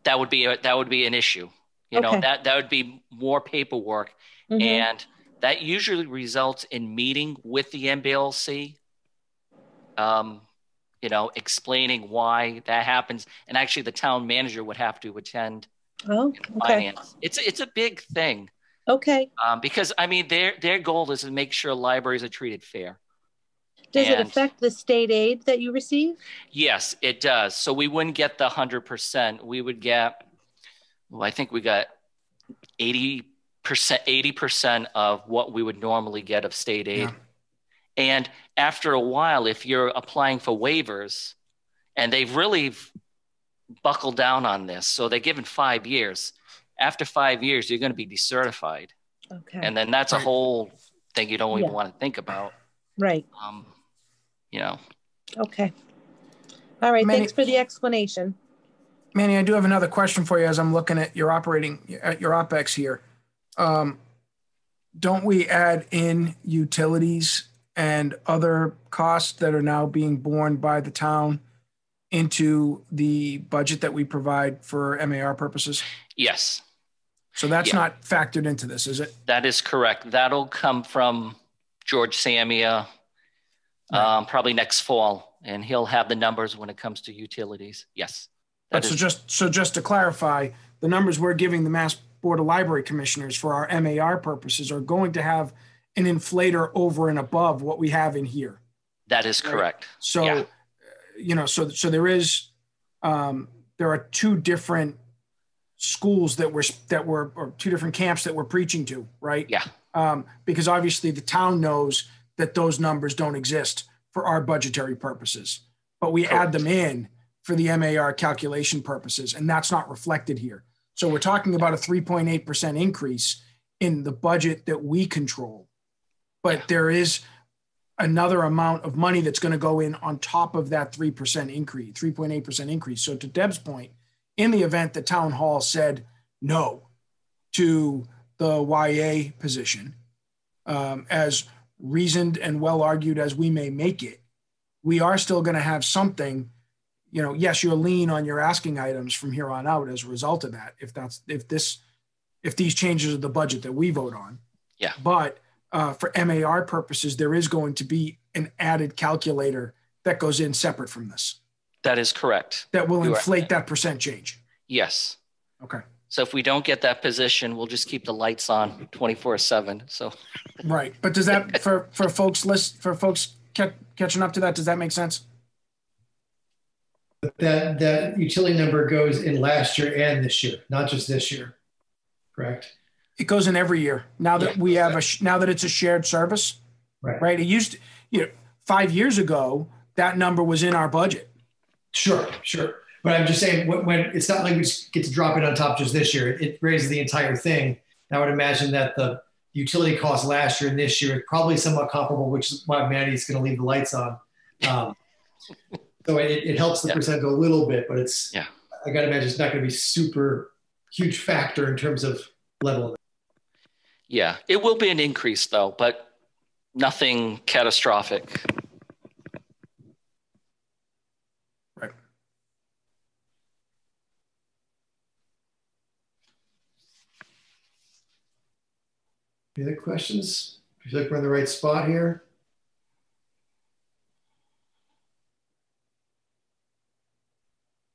that would be an issue. That would be more paperwork, and that usually results in meeting with the MBLC, explaining why that happens. And actually, the town manager would have to attend. Finance. It's a big thing. Because their goal is to make sure libraries are treated fair. Does it affect the state aid that you receive? Yes, it does. So we wouldn't get the 100%. We would get, I think we got 80% of what we would normally get of state aid. Yeah. And after a while, if you're applying for waivers, and they've really buckled down on this, so they're given 5 years. After 5 years, you're going to be decertified. And then that's a whole thing you don't even want to think about. Right. Okay. All right. Manny, thanks for the explanation. Manny, I do have another question for you as I'm looking at your OpEx here. Don't we add in utilities and other costs that are now being borne by the town into the budget that we provide for MAR purposes? Yes. So that's not factored into this, is it? That is correct. That'll come from George Samia probably next fall, and he'll have the numbers when it comes to utilities. Yes. But so just to clarify, the numbers we're giving the Mass Board of Library Commissioners for our MAR purposes are going to have an inflator over and above what we have in here. That is correct. So, so there is, there are two different schools or two different camps that we're preaching to, right? Yeah. Because obviously the town knows that those numbers don't exist for our budgetary purposes, but we add them in for the MAR calculation purposes, and that's not reflected here. So we're talking about a 3.8% increase in the budget that we control, but there is another amount of money that's going to go in on top of that 3% increase, 3.8% increase. So to Deb's point, in the event that town hall said no to the YA position, as reasoned and well argued as we may make it, we are still going to have something. Yes, you'll lean on your asking items from here on out as a result of that. If these changes are the budget that we vote on. Yeah. But for MAR purposes, there is going to be an added calculator that goes in separate from this. That is correct. That will inflate that percent change. Yes. Okay. So if we don't get that position, we'll just keep the lights on 24/7. So. Right. But does that, for folks catching up to that, does that make sense? That utility number goes in last year and this year, not just this year, correct? It goes in every year. Now that we have now that it's a shared service, right? It used to, 5 years ago, that number was in our budget. Sure. But I'm just saying, when it's not like we just get to drop it on top just this year, it raises the entire thing. I would imagine that the utility costs last year and this year are probably somewhat comparable, which is why Maddie's going to leave the lights on. So it helps the percent a little bit, but it's, I got to imagine it's not going to be super huge factor in terms of level. Yeah, it will be an increase though, but nothing catastrophic. Right. Any other questions? Do you feel like we're in the right spot here?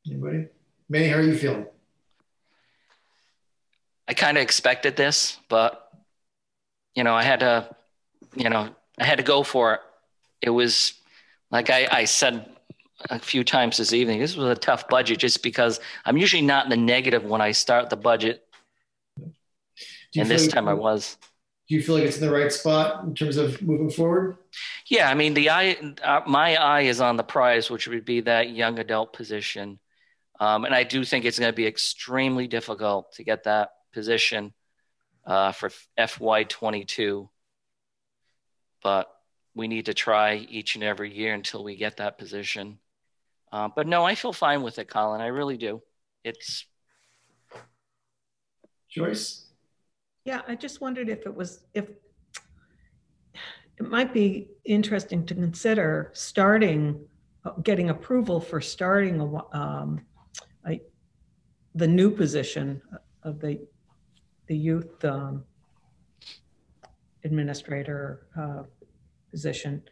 Anybody? May, how are you feeling? I kind of expected this, but I had to go for it. It was like I said a few times this evening, this was a tough budget just because I'm usually not in the negative when I start the budget. And this time I was. Do you feel like it's in the right spot in terms of moving forward? Yeah, I mean, my eye is on the prize, which would be that young adult position. And I do think it's going to be extremely difficult to get that position for FY22. But we need to try each and every year until we get that position. But no, I feel fine with it, Colin. I really do. Joyce? Yeah, I just wondered if it might be interesting to consider getting approval for starting the new position of the youth administrator position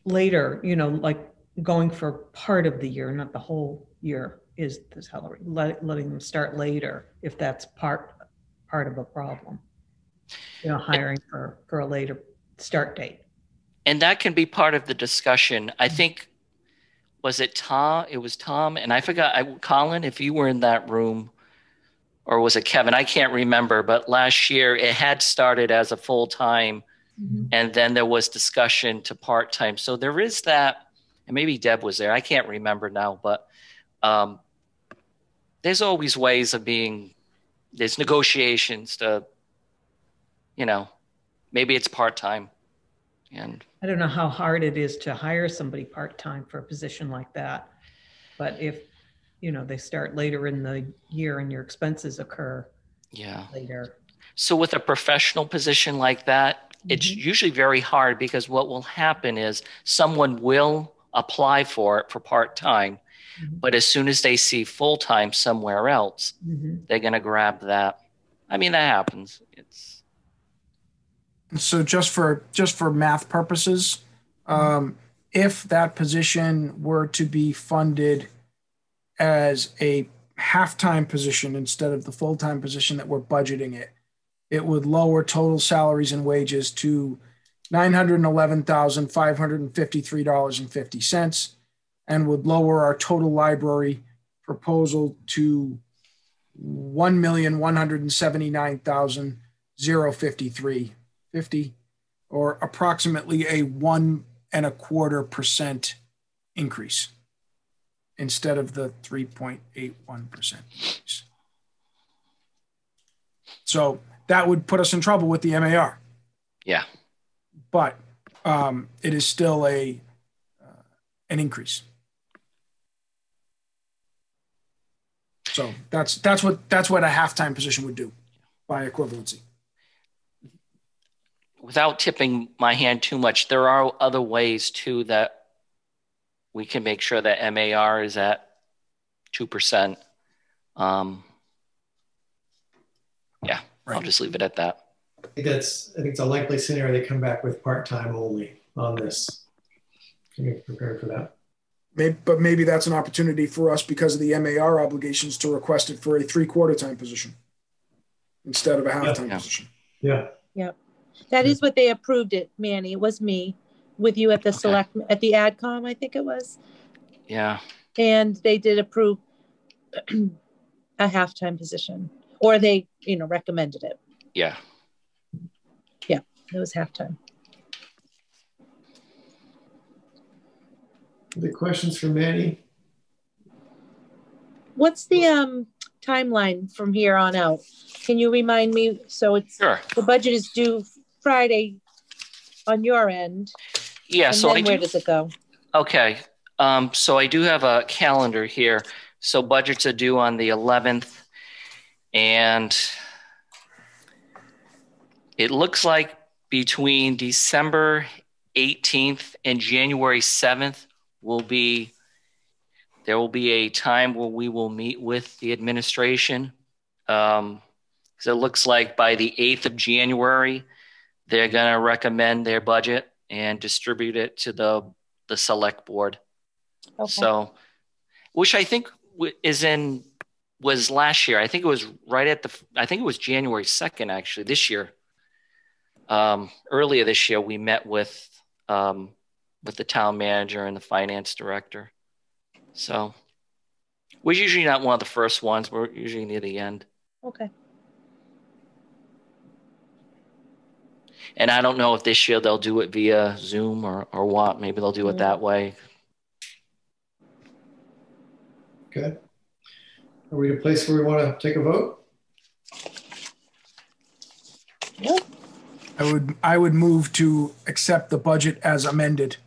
later, like going for part of the year, not the whole year is the salary, letting them start later if that's part of a problem, hiring for a later start date. And that can be part of the discussion. I think, was it Tom? It was Tom. And I forgot, Colin, if you were in that room, or was it Kevin? I can't remember. But last year it had started as a full-time, and then there was discussion to part-time. So there is that, and maybe Deb was there. I can't remember now, but there's always ways of there's negotiations to, maybe it's part-time. And I don't know how hard it is to hire somebody part-time for a position like that. But if, they start later in the year and your expenses occur later. So with a professional position like that, it's usually very hard because what will happen is someone will apply for it for part-time, but as soon as they see full-time somewhere else, they're going to grab that. I mean, that happens. So just for math purposes, if that position were to be funded as a half-time position instead of the full-time position that we're budgeting it would lower total salaries and wages to $911,553.50 and would lower our total library proposal to $1,179,053.50, or approximately a 1.25% increase instead of the 3.81% increase. So that would put us in trouble with the MAR. Yeah. But it is still an increase. So that's what a halftime position would do by equivalency. Without tipping my hand too much, there are other ways too that we can make sure that MAR is at 2%. Yeah, right. I'll just leave it at that. I think it's a likely scenario they come back with part-time only on this. Can you prepare for that? But maybe that's an opportunity for us because of the MAR obligations to request it for a 3/4 time position instead of a half-time position. Yeah. Yep. That is what they approved it, Manny. It was me with you at the at the AdCom, I think it was. Yeah. And they did approve a half-time position, or they, recommended it. Yeah. Yeah, it was half-time. Other questions for Manny? What's the timeline from here on out? Can you remind me? So it's Sure. The budget is due Friday on your end. Yeah. And so then where does it go? Okay. So I do have a calendar here. So budgets are due on the 11th, and it looks like between December 18th and January 7th there will be a time where we will meet with the administration. So it looks like by the 8th of January, they're going to recommend their budget and distribute it to the select board. Okay. So, which I think was last year. I think it was I think it was January 2nd, actually, this year. Earlier this year, we met with the town manager and the finance director. So we're usually not one of the first ones. We're usually near the end. Okay. And I don't know if this year they'll do it via Zoom or what. Maybe they'll do it that way. Okay. Are we at a place where we want to take a vote? Yep. I would move to accept the budget as amended.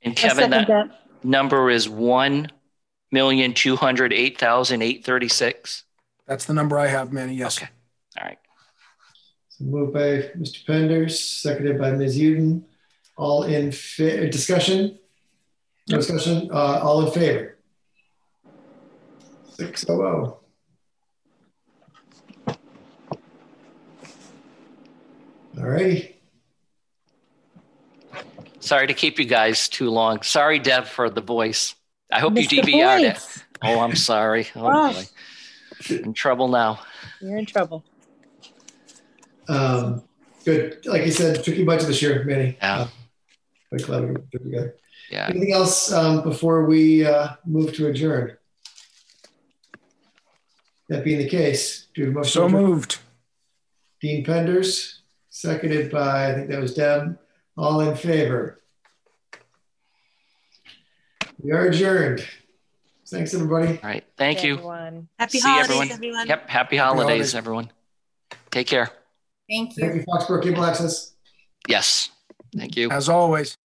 And Kevin, that number is 1,208,836. That's the number I have, Manny. Yes. Okay. All right. So moved by Mr. Penders, seconded by Ms. Uden. All in discussion? No discussion? All in favor? 600. All righty. Sorry to keep you guys too long. Sorry, Deb, for the voice. I hope you Mr. DVR'd it. Voice. Oh, I'm sorry. Oh, boy. In trouble now. You're in trouble. Good. Like you said, tricky budget this year, Manny. Yeah. Quite glad we put it together. Yeah. Anything else before we move to adjourn? That being the case, do you have a motion? So moved. Dean Penders, seconded by, I think that was Deb. All in favor? We are adjourned. Thanks, everybody. All right. Thank you. Everyone. Happy See holidays, everyone. everyone. Yep. Happy holidays, everyone. Take care. Thank you. Thank you, Foxborough Cable Access. Yes. Thank you. As always.